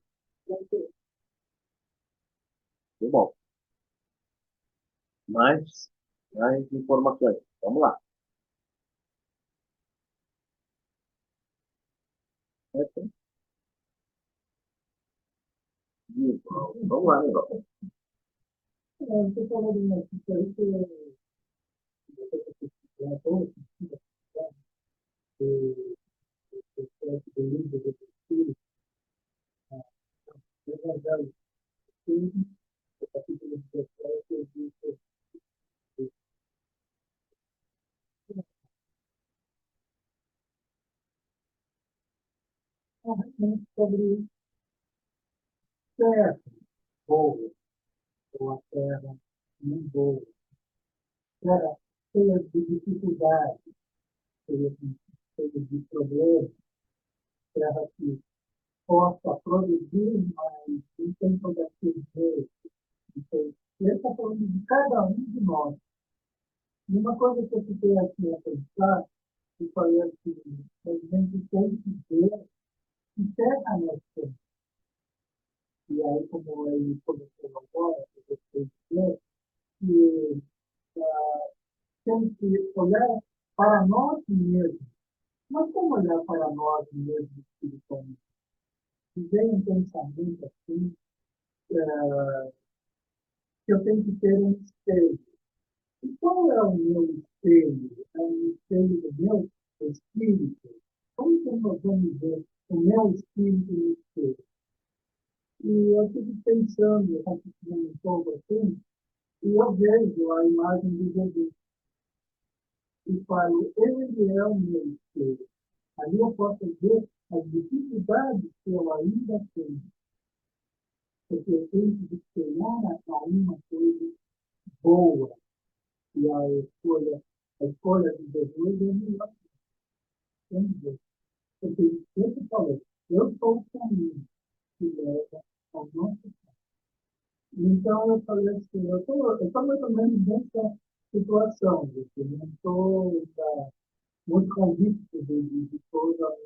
Muito bom. Mais informações. Vamos lá. Vamos lá, Nival. Você falou de uma coisa aí sobre terra boa ou a terra não boa, terra cheia de dificuldades, cheia de problemas, terra que possa produzir, mas não tem toda a certeza. Então, ele está falando de cada um de nós. E uma coisa que eu fiquei aqui a pensar, eu falei assim, a gente tem que ver que terra nós temos. E aí, como ele começou agora, eu gostei de dizer, que temos que olhar para nós mesmos. Mas como olhar para nós mesmos espiritualmente? Se vem um pensamento assim, que eu tenho que ter um espelho. E qual é o meu espelho? É um espelho do meu espírito? Como que nós vamos ver o meu espírito no espelho? E eu fico pensando, eu continuo um pouco assim, e eu vejo a imagem de Jesus. E falo, ele é o meu espelho. Ali eu posso ver as dificuldades que eu ainda tenho. Porque eu tenho que espelhar a uma coisa boa. E a escolha de Jesus é melhor. Porque ele sempre falou, Eu sou o caminho que leva ao nosso Pai. Então, eu falei assim, eu tô mais ou menos nessa situação, porque não estou muito convicto de todo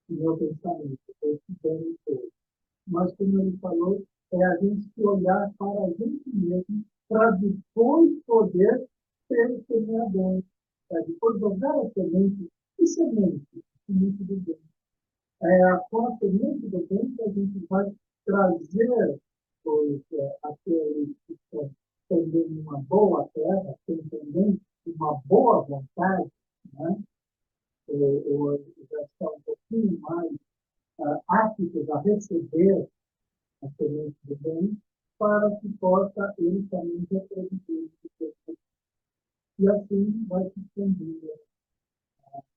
o meu pensamento, estou estudando um pouco. Mas, como ele falou, é a gente se olhar para a gente mesmo, para depois poder ser o semeador, para depois jogar a semente, e semente do bem. Com a semente do bem que a gente vai trazer aqueles que estão tendo uma boa terra, têm também uma boa vontade, né? Ou já estão um pouquinho mais aptos a receber a semente do bem, para que possa ele também reproduzir. E assim vai se expandindo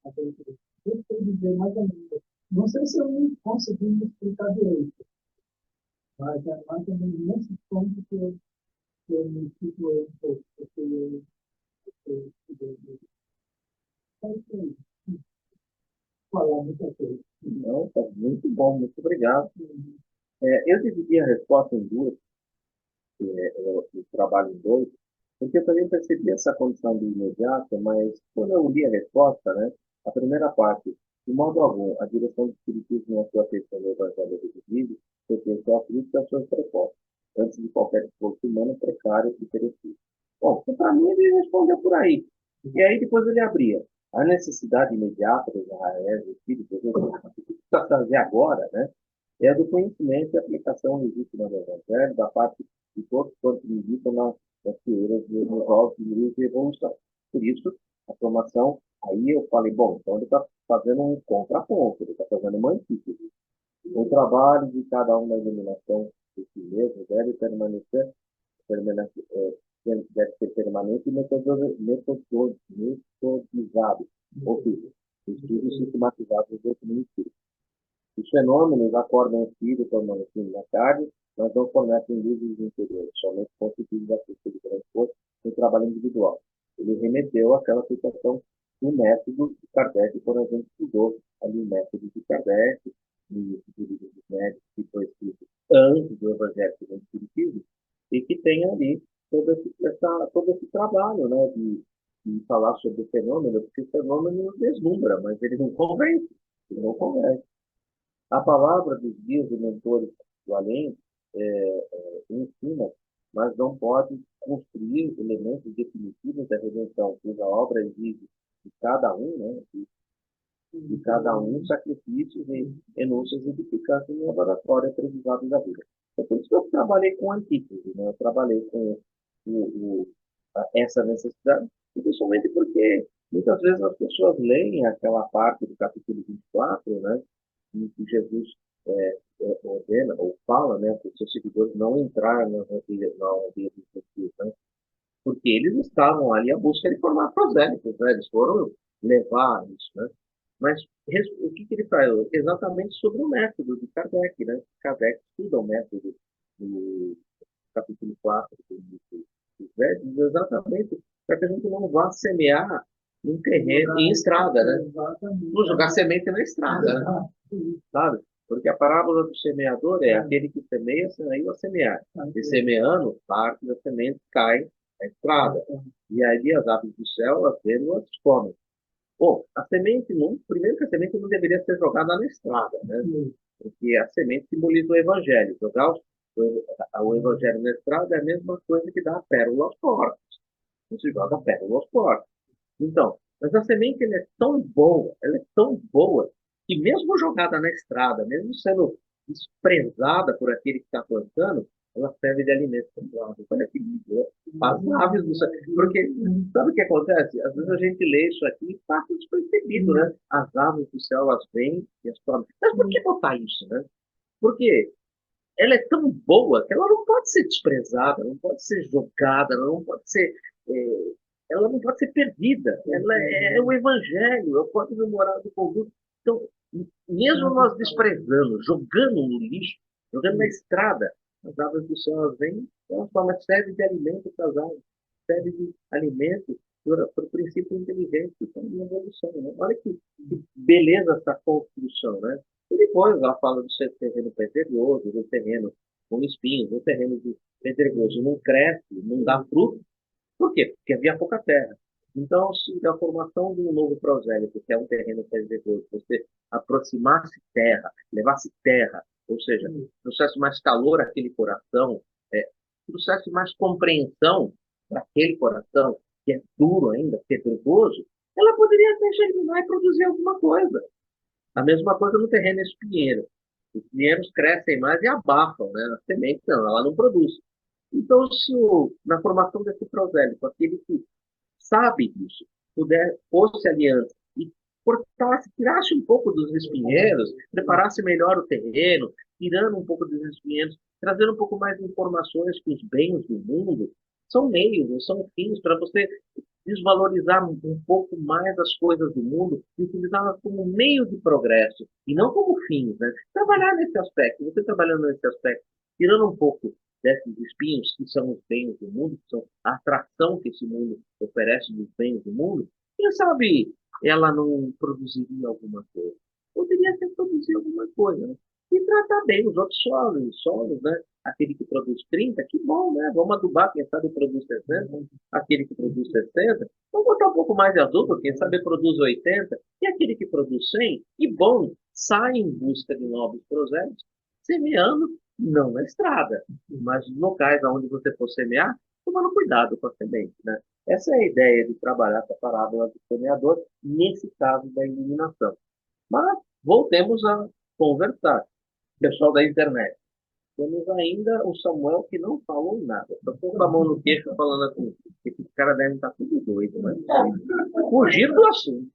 a doutrina. Eu sei dizer mais ou menos. Não sei se eu me consegui me explicar direito, mas é mais ou menos nesse ponto que eu me situei um pouco, porque eu estudei falar muita coisa. Não, tá muito bom, muito obrigado. Eu dividi a resposta em duas, eu trabalho em dois, porque eu também percebi essa condição do imediato, mas quando eu li a resposta, né, a primeira parte, de modo algum, a direção do Espiritismo na sua questão do Evangelho revivido, pertence à crítica às suas propostas, antes de qualquer esforço humano precário e perecível. Bom, para mim ele respondeu por aí. E aí depois ele abria. A necessidade imediata dos Israel, do Espírito, o que precisa fazer agora, né? É a do conhecimento e aplicação legítima do Evangelho da parte de todos quantos militam nas fileiras dos novos níveis de evolução. Por isso, a formação, aí eu falei, bom, então ele está fazendo um contraponto, ele está fazendo uma antítese. O trabalho de cada um na iluminação de si mesmo deve deve ser permanente e metodizado, ou seja, estudos sistematizados do espírito. Os fenômenos acordam o espírito permanecendo na carne, mas não fornecem luzes interiores, somente constituídos da força de transporte no trabalho individual. Ele remeteu àquela situação do método de Kardec, quando a gente estudou ali o método de Kardec, no Estudo dos Médicos, que foi escrito antes do Evangelho do Espiritismo, e que tem ali todo esse trabalho, né, de falar sobre o fenômeno, porque o fenômeno nos deslumbra, mas ele não convence, ele não convence. A palavra dos guias e mentores do além ensina, mas não pode construir elementos definitivos da redenção, cuja obra exige de cada um, né, de cada um sacrifícios e renúncias edificantes no laboratório aprendizado da vida. É por isso que eu trabalhei com antítese, né? Eu trabalhei com essa necessidade, e principalmente porque muitas vezes as pessoas leem aquela parte do capítulo 24, né, em que Jesus ordena ou fala, né, para os seus seguidores não entrar na aldeia dos gentios, né, porque eles estavam ali à busca de formar prosélitos, né, eles foram levar isso, né, mas o que ele faz? Exatamente sobre o método de Kardec, né, Kardec estuda o método do capítulo 4 dos Védios, exatamente para que a gente não vá semear em terreno, em estrada, né? Não jogar semente na estrada, né? Sabe? Porque a parábola do semeador é aquele que semeia, saiu a semear. E semeando, parte da semente cai na estrada. E aí as aves do céu, as vendo, as comem. Bom, a semente, não, primeiro que a semente não deveria ser jogada na estrada, né? Porque a semente simboliza o evangelho. Jogar o evangelho na estrada é a mesma coisa que dar a pérola aos porcos. Não se joga a pérola aos porcos. Então, mas a semente ela é tão boa, que mesmo jogada na estrada, mesmo sendo desprezada por aquele que está plantando, ela serve de alimento para o olha que lindo, né? As aves do céu. Porque, sabe o que acontece? Às vezes a gente lê isso aqui e passa despercebido, né? As aves do céu, elas vêm e as comem. Mas por que botar isso, né? Porque ela é tão boa que ela não pode ser desprezada, não pode ser jogada, eh, ela não pode ser perdida. Ela é o evangelho, é o código moral do conduto. Então, mesmo nós desprezando, jogando no lixo, jogando na estrada, as aves do céu elas vêm, elas falam, serve de alimento para as aves, serve de alimento para o princípio inteligente, que está em evolução. Né? Olha que beleza essa construção, né? E depois ela fala do seu terreno pedregoso, do terreno com espinhos, do terreno pedregoso não cresce, não dá fruto. Por quê? Porque havia pouca terra. Então, se da formação de um novo prosélito, que é um terreno pedregoso, você aproximasse terra, levasse terra, ou seja, trouxesse mais calor àquele coração, trouxesse mais compreensão para aquele coração, que é duro ainda, pedregoso, ela poderia até germinar e produzir alguma coisa. A mesma coisa no terreno espinheiro. Os pinheiros crescem mais e abafam, né? A semente não, ela não produz. Então, se na formação desse prosélito, aquele que sabe disso, puder, fosse aliança e cortasse, tirasse um pouco dos espinheiros, preparasse melhor o terreno, tirando um pouco dos espinheiros, trazendo um pouco mais de informações que os bens do mundo são meios, não são fins, para você desvalorizar um pouco mais as coisas do mundo e utilizá-las como meio de progresso e não como fins, né? Trabalhar nesse aspecto, você trabalhando nesse aspecto, tirando um pouco desses espinhos que são os bens do mundo, que são a atração que esse mundo oferece dos bens do mundo, quem sabe ela não produziria alguma coisa? Poderia até produzir alguma coisa, né? E tratar bem os outros solos, né? Aquele que produz 30, que bom, né? Vamos adubar, quem sabe produz 60. Aquele que produz 60, vamos botar um pouco mais de adubo, quem sabe produz 80. E aquele que produz 100, que bom, sai em busca de novos projetos, semeando, não na estrada, mas nos locais onde você for semear, tomando cuidado com a semente, né? Essa é a ideia de trabalhar essa parábola do semeador, nesse caso da iluminação. Mas voltemos a conversar. Pessoal da internet, temos ainda o Samuel que não falou nada. Só ficou com a mão no queixo falando assim, esse cara deve estar tudo doido, mas fugir do assunto.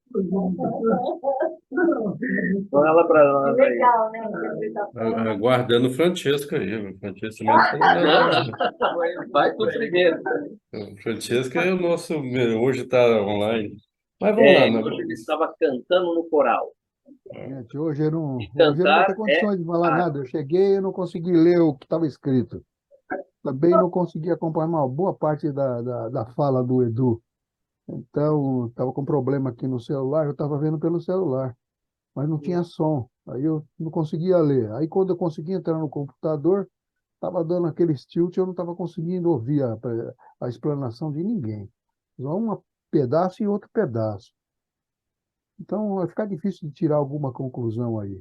Fala para nós aí. Legal, né? Você tá falando. Aguardando o Francesco aí. O Francesco também não falou nada. Vai tu primeiro. O Francesco é o nosso. Hoje está online. Mas vamos lá. Hoje ele estava cantando no coral. Gente, hoje eu não vou Cantar ter condições de falar nada. Eu cheguei e não consegui ler o que estava escrito. Também não consegui acompanhar uma boa parte da fala do Edu. Então, estava com problema aqui no celular, eu estava vendo pelo celular, mas não tinha som. Aí eu não conseguia ler. Aí quando eu consegui entrar no computador, estava dando aquele tilt, eu não estava conseguindo ouvir a explanação de ninguém. Só um pedaço e outro pedaço. Então, vai ficar difícil de tirar alguma conclusão aí.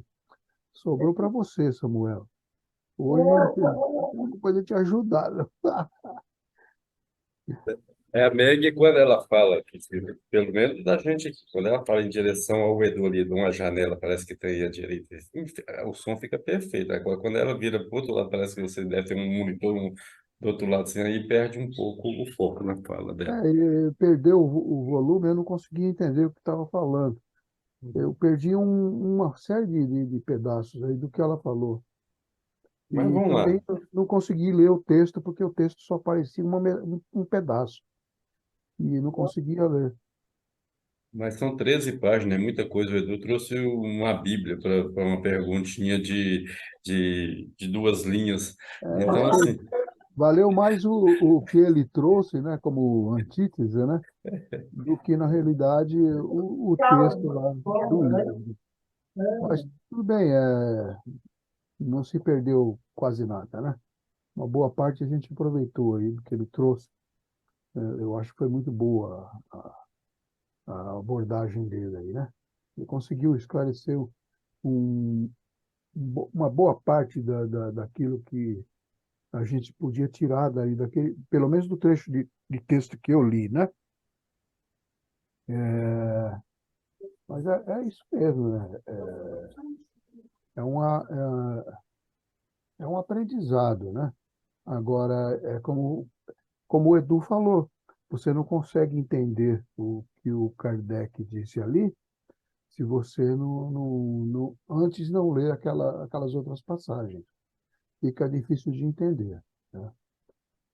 Sobrou para você, Samuel. Hoje eu não tenho coisa te ajudar. É a Meg, quando ela fala, pelo menos da gente aqui, quando ela fala em direção ao Edu ali, de uma janela, parece que tem à direita, o som fica perfeito. Agora, quando ela vira para o outro lado, parece que você deve ter um monitor do outro lado, assim, aí perde um pouco o foco na fala dela. Ele perdeu o volume, eu não conseguia entender o que estava falando. Eu perdi uma série de pedaços aí do que ela falou. Mas E vamos lá. também não consegui ler o texto, porque o texto só parecia um pedaço. E não conseguia ler. Mas são 13 páginas, é muita coisa. O Edu trouxe uma Bíblia para uma perguntinha de 2 linhas. Então, Acho que assim, valeu mais o que ele trouxe, né, como antítese, né, do que, na realidade, o texto lá do livro. Mas tudo bem, não se perdeu quase nada, né? Uma boa parte a gente aproveitou aí do que ele trouxe. Eu acho que foi muito boa a abordagem dele aí, né? Ele conseguiu esclarecer um, uma boa parte daquilo que a gente podia tirar daí, pelo menos do trecho de texto que eu li, né? Mas é isso mesmo, né? É, uma, é um aprendizado, né? Agora, como o Edu falou, você não consegue entender o que o Kardec disse ali se você antes não ler aquelas outras passagens. Fica difícil de entender, né?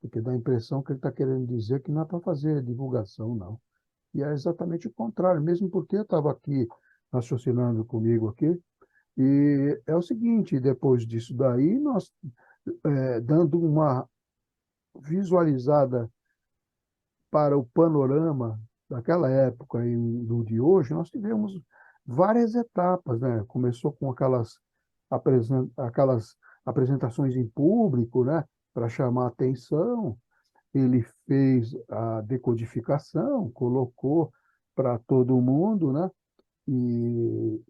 Porque dá a impressão que ele está querendo dizer que não é para fazer divulgação, não. E é exatamente o contrário, mesmo porque eu estava aqui raciocinando comigo aqui, e é o seguinte, depois disso daí, nós, dando uma visualizada para o panorama daquela época e do de hoje, nós tivemos várias etapas, né? Começou com aquelas aquelas apresentações em público, né, para chamar atenção. Ele fez a decodificação, colocou para todo mundo, né? E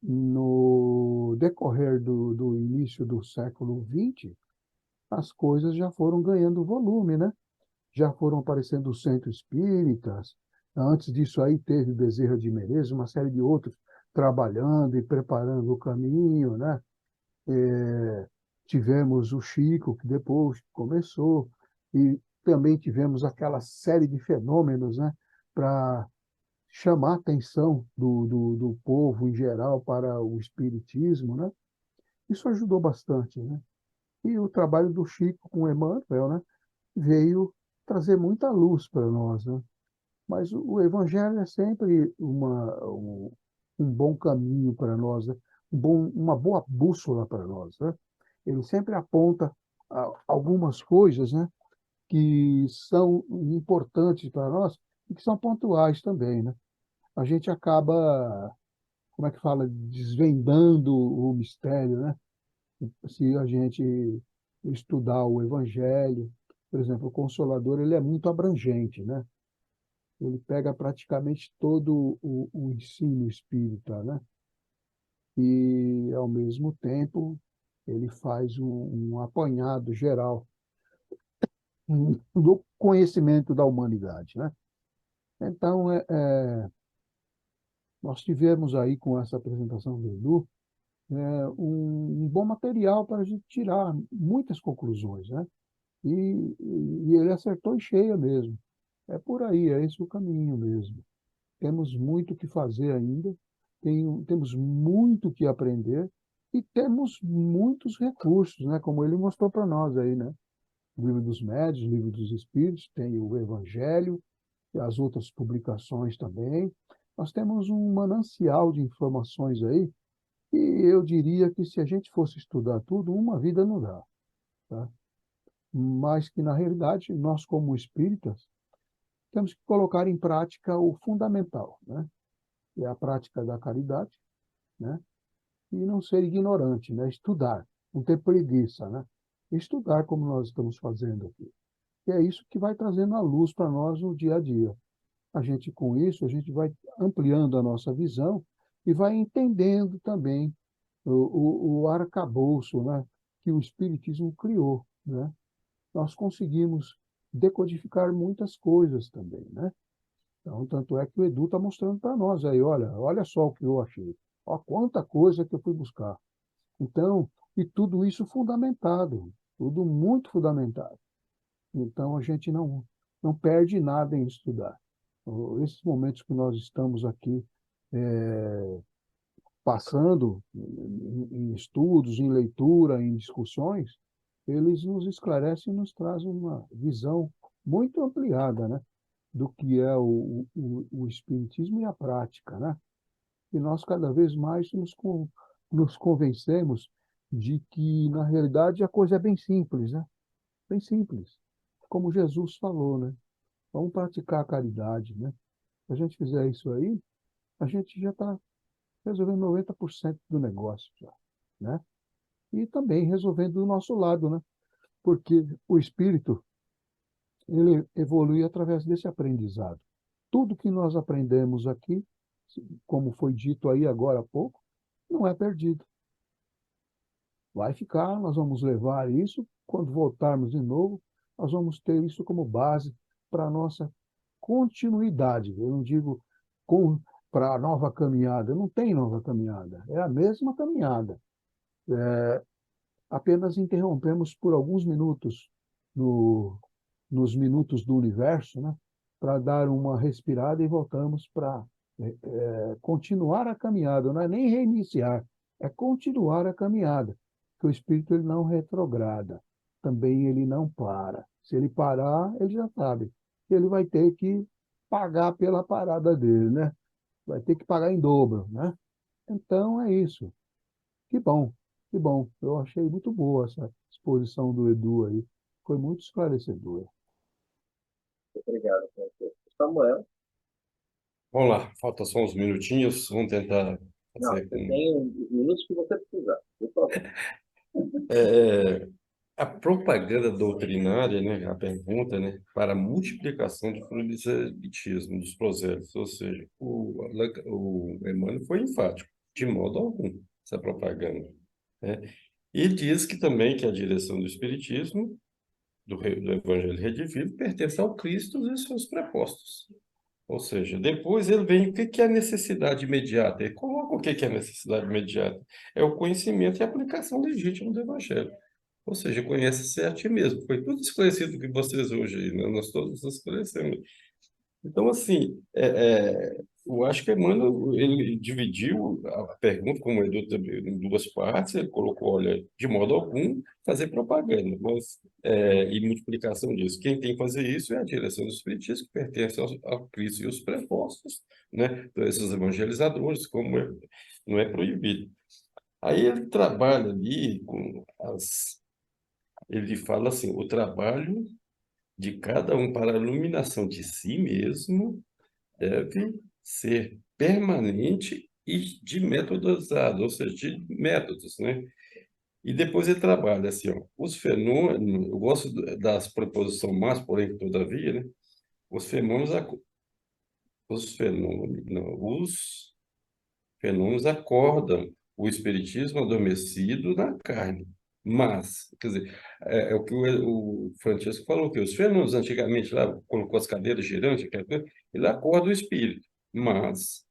no decorrer do início do século XX, as coisas já foram ganhando volume, né? Já foram aparecendo os centros espíritas. Antes disso aí teve Bezerra de Menezes, uma série de outros trabalhando e preparando o caminho, né? Tivemos o Chico, que depois começou, e também tivemos aquela série de fenômenos, né? Para chamar a atenção do povo em geral para o espiritismo, né? Isso ajudou bastante, né? E o trabalho do Chico com Emmanuel, né? Veio trazer muita luz para nós, né? Mas o Evangelho é sempre um bom caminho para nós, né? Uma boa bússola para nós, né? Ele sempre aponta algumas coisas, né? Que são importantes para nós e que são pontuais também, né? A gente acaba, como é que fala, desvendando o mistério, né? Se a gente estudar o Evangelho, por exemplo, o Consolador, ele é muito abrangente, né? Ele pega praticamente todo o ensino espírita, né? E, ao mesmo tempo, ele faz um apanhado geral do conhecimento da humanidade, né? Então, nós tivemos aí com essa apresentação do Edu, um bom material para a gente tirar muitas conclusões, né? E ele acertou em cheia mesmo. É por aí, é esse o caminho mesmo. Temos muito que fazer ainda, temos muito que aprender e temos muitos recursos, né? Como ele mostrou para nós aí, né? O Livro dos Médiuns, o Livro dos Espíritos, tem o Evangelho, e as outras publicações também. Nós temos um manancial de informações aí, e eu diria que se a gente fosse estudar tudo, uma vida não dá, tá? Mas que, na realidade, nós, como espíritas, temos que colocar em prática o fundamental, né? Que é a prática da caridade, né? E não ser ignorante, né? Estudar, não ter preguiça, né? Estudar como nós estamos fazendo aqui. E é isso que vai trazendo a luz para nós no dia a dia. A gente, com isso, a gente vai ampliando a nossa visão e vai entendendo também o arcabouço, né? Que o Espiritismo criou, né? Nós conseguimos decodificar muitas coisas também, né? Então, tanto é que o Edu está mostrando para nós aí, olha só o que eu achei. Olha quanta coisa que eu fui buscar. Então, e tudo isso fundamentado, tudo muito fundamentado. Então, a gente não perde nada em estudar. Esses momentos que nós estamos aqui passando em estudos, em leitura, em discussões, eles nos esclarecem e nos trazem uma visão muito ampliada, né, do que é o espiritismo e a prática, né? E nós cada vez mais nos convencemos de que, na realidade, a coisa é bem simples, né? Bem simples. Como Jesus falou, né? Vamos praticar a caridade, né? Se a gente fizer isso aí, a gente já está resolvendo 90% do negócio, já, né? E também resolvendo do nosso lado, né? Porque o espírito, ele evolui através desse aprendizado. Tudo que nós aprendemos aqui, como foi dito aí agora há pouco, não é perdido. Vai ficar, nós vamos levar isso, quando voltarmos de novo, nós vamos ter isso como base para a nossa continuidade. Eu não digo para a nova caminhada, não tem nova caminhada, é a mesma caminhada. Apenas interrompemos por alguns minutos no, nos minutos do universo, né, para dar uma respirada e voltamos para continuar a caminhada, não é nem reiniciar, é continuar a caminhada, que o espírito ele não retrograda, também ele não para. Se ele parar, ele já sabe, ele vai ter que pagar pela parada dele, né? Vai ter que pagar em dobro, né? Então é isso. Que bom, que bom. Eu achei muito boa essa exposição do Edu aí. Foi muito esclarecedora. Obrigado, professor. Samuel, Vamos lá, falta só uns minutinhos. Vamos tentar Não, Fazer você com- tem os minutos que você precisar. Por favor. É, a propaganda doutrinária, né, a pergunta, né, para a multiplicação de proselitismo dos prosélitos, ou seja, o Emmanuel foi enfático, de modo algum, essa propaganda, né? E diz que também que a direção do Espiritismo, do Evangelho Redivivo, pertence ao Cristo e seus prepostos. Ou seja, depois ele vem, o que que é a necessidade imediata? Ele coloca o que que é a necessidade imediata. É o conhecimento e a aplicação legítima do Evangelho. Ou seja, conhece-se a ti mesmo. Foi tudo esclarecido que vocês hoje aí, né? Nós todos esclarecemos. Então, assim, eu acho que Emmanuel, ele dividiu a pergunta, como o Edu também, em duas partes. Ele colocou, olha, de modo algum, fazer propaganda, mas, e multiplicação disso. Quem tem que fazer isso é a direção do Espiritismo, que pertence ao Cristo e os prepostos, né? Então, esses evangelizadores, não é proibido. Aí ele trabalha ali com ele fala assim, o trabalho de cada um para a iluminação de si mesmo deve ser permanente e de metodizado, ou seja, de métodos, né? E depois ele trabalha assim, ó, os fenômenos, eu gosto das proposições mais, porém, todavia, né? Os fenômenos, os fenômenos, não, os fenômenos acordam o espiritismo adormecido na carne. Mas, quer dizer, é o que o Francisco falou, que os fenômenos antigamente lá colocou as cadeiras girantes, aquela coisa, ele acorda o espírito, mas,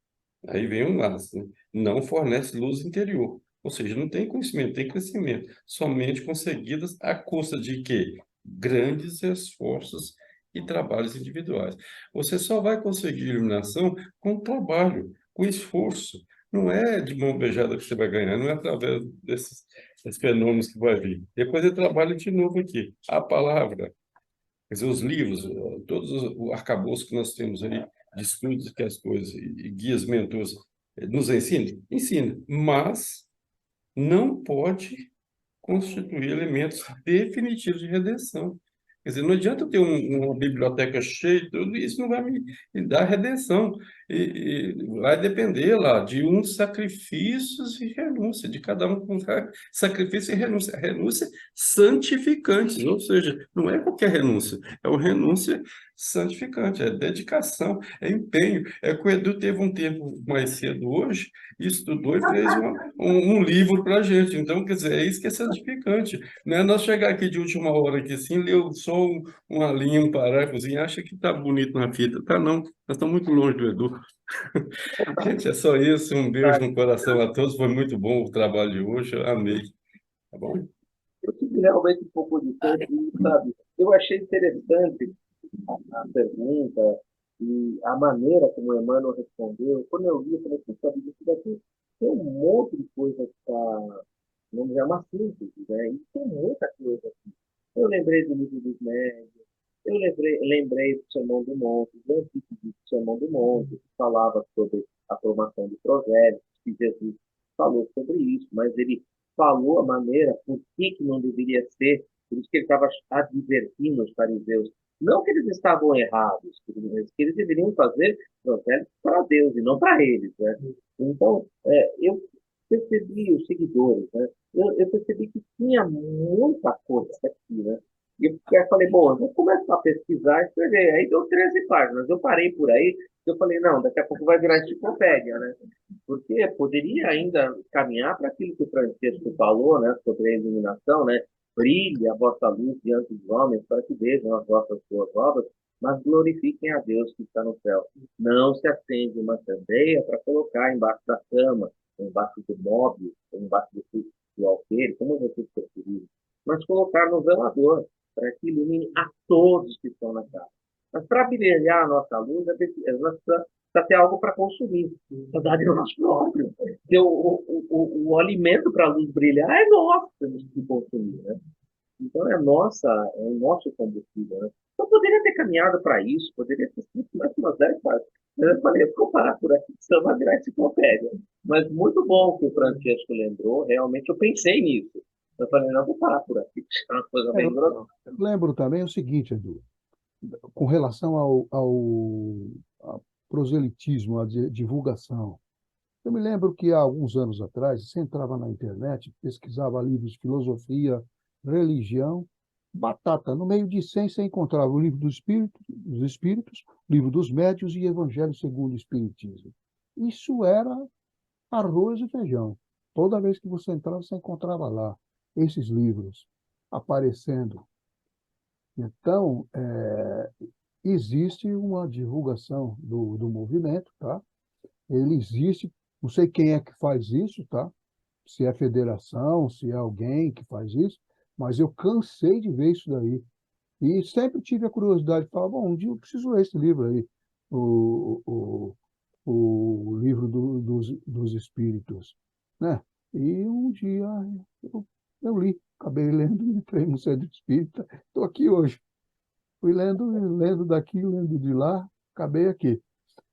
aí vem um mas, né? Não fornece luz interior. Ou seja, não tem conhecimento, tem crescimento, somente conseguidas à custa de quê? Grandes esforços e trabalhos individuais. Você só vai conseguir iluminação com trabalho, com esforço. Não é de mão beijada que você vai ganhar, não é através desses fenômenos que vai vir. Depois ele trabalha de novo aqui. A palavra, quer dizer, os livros, todos o arcabouço que nós temos aí, de estudos que as coisas, e guias, mentores, nos ensinam? Ensina, mas não pode constituir elementos definitivos de redenção. Quer dizer, não adianta eu ter uma biblioteca cheia de tudo, isso não vai me dar redenção. E vai depender lá de uns sacrifícios e renúncia, de cada um com sacrifício e renúncia. Renúncia santificantes, ou seja, não é qualquer renúncia, é uma renúncia santificante, é dedicação, é empenho. É que o Edu teve um tempo mais cedo hoje, estudou e fez um livro para a gente. Então, quer dizer, é isso que é santificante. Não é nós chegar aqui de última hora aqui assim, ler só uma linha, um parágrafo, e acha que está bonito na fita. Tá, não. Nós estamos muito longe do Edu. Gente, é só isso. Um beijo no coração a todos. Foi muito bom o trabalho de hoje. Eu amei. Tá bom? Eu tive realmente um pouco de tempo, e, sabe? Eu achei interessante a pergunta e a maneira como o Emmanuel respondeu. Quando eu li, eu falei, puxa vida, isso daqui tem um monte de coisa que está, vamos dizer, uma síntese, né? E tem muita coisa aqui. Eu lembrei do livro dos médios, eu lembrei do Sermão do Monte, do Antídoto do Sermão do Monte, que falava sobre a formação de prosélitos, que Jesus falou sobre isso, mas ele falou a maneira por que não deveria ser, por isso que ele estava advertindo os fariseus. Não que eles estavam errados, que eles deveriam fazer prosélitos para Deus e não para eles, né? Então, eu percebi os seguidores, né? Eu percebi que tinha muita coisa aqui, né? E eu falei, bom, eu vou começar a pesquisar e escrever. Aí deu 13 páginas. Eu parei por aí, eu falei, não, daqui a pouco vai virar enciclopédia, né? Porque poderia ainda caminhar para aquilo que o Francisco falou, né, sobre a iluminação, né? Brilhe a vossa luz diante dos homens para que vejam as vossas boas obras, mas glorifiquem a Deus que está no céu. Não se acende uma candeia para colocar embaixo da cama, embaixo do móvel, embaixo do alqueire, como vocês preferirem, mas colocar no velador, para que ilumine a todos que estão na casa. Mas para brilhar a nossa luz, nós precisamos ter algo para consumir, para dar de nós próprios. Porque o alimento para a luz brilhar é nosso, temos que consumir, né? Então é o nosso combustível, né? Então poderia ter caminhado para isso, poderia ter escrito mais umas 10 páginas. Mas eu falei, vou parar por aqui, senão vai virar enciclopédia. Mas muito bom que o Francesco lembrou, realmente eu pensei nisso. Eu falei, não, vou parar por aqui, é uma coisa bem grossa. Eu lembro também o seguinte, Edu, com relação ao proselitismo, à divulgação. Eu me lembro que há alguns anos atrás, você entrava na internet, pesquisava livros de filosofia, religião, batata. No meio de 100, você encontrava o livro dos Espíritos, o livro dos Médiuns e Evangelho segundo o Espiritismo. Isso era arroz e feijão. Toda vez que você entrava, você encontrava lá esses livros aparecendo. Então, existe uma divulgação do movimento, tá? Ele existe, não sei quem é que faz isso, tá? Se é federação, se é alguém que faz isso, mas eu cansei de ver isso daí. E sempre tive a curiosidade de falar, bom, um dia eu preciso ler esse livro aí, o, o, o livro dos Espíritos, né? E um dia eu li, acabei lendo, entrei no centro espírita, estou aqui hoje. Fui lendo daqui, lendo de lá, acabei aqui.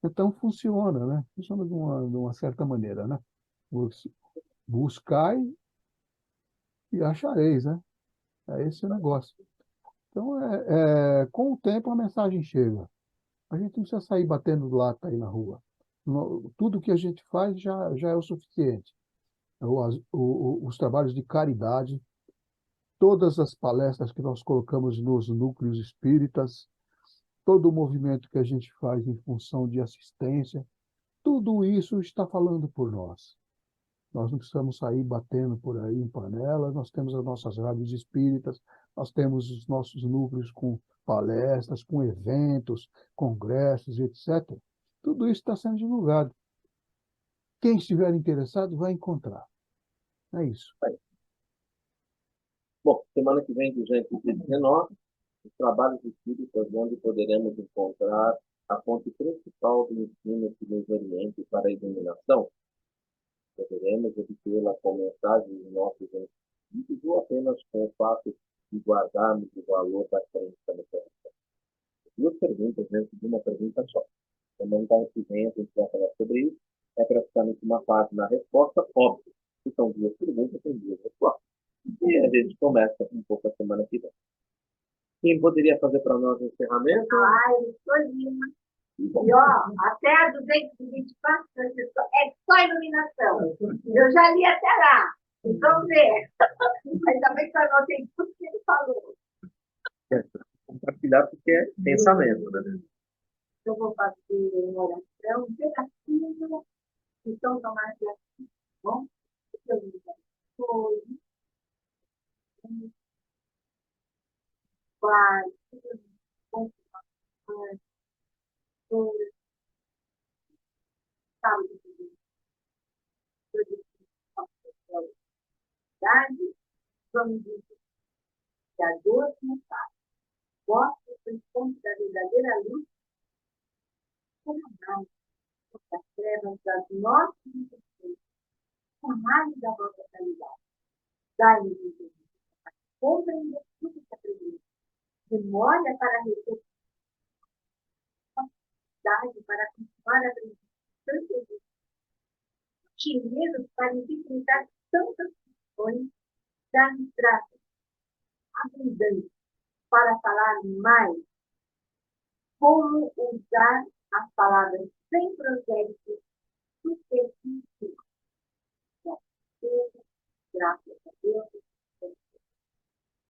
Então funciona, né? Funciona de uma certa maneira, né? Buscai e achareis, né? É esse o negócio. Então, com o tempo a mensagem chega. A gente não precisa sair batendo lata aí na rua. Tudo que a gente faz já é o suficiente. Os trabalhos de caridade, todas as palestras que nós colocamos nos núcleos espíritas, todo o movimento que a gente faz em função de assistência, tudo isso está falando por nós. Nós não precisamos sair batendo por aí em panelas, nós temos as nossas rádios espíritas, nós temos os nossos núcleos com palestras, com eventos, congressos, etc. Tudo isso está sendo divulgado. Quem estiver interessado vai encontrar. É isso. Bom, semana que vem, 219, os trabalhos espíritas, onde poderemos encontrar a fonte principal do ensino que nos oriente para a iluminação. Poderemos obtê-la com mensagens de nossos espíritos ou apenas com o fato de guardarmos o valor da crença no coração. Duas perguntas dentro de uma pergunta só. Semana que vem a gente vai falar sobre isso. É praticamente uma página na resposta, óbvio. Se são duas perguntas, tem duas respostas. E a gente começa um pouco a semana que vem. Quem poderia fazer para nós o encerramento? Ai, Solina. E ó, até a 224 é só iluminação. Eu já li até lá. Vocês vão ver. Mas também que eu anotei tudo que ele falou. Compartilhar porque é pensamento, né? Eu vou fazer uma oração, um pedacinho, então tomar de assim, bom? Eu vou Pai, bom, saúde, produtividade, vamos dizer que a dor não está. Gosto do encontro da verdadeira luz, como mais, as trevas das nossas intenções, a mais da vossa realidade. Dai-nos a compreender tudo que aprendemos. Memória para receber capacidade para continuar aprendendo tantas vezes. Chinelos para interpretar tantas questões, dar-nos graça abundante para falar mais como usar as palavras sem proséricos superficiais. Graças a Deus.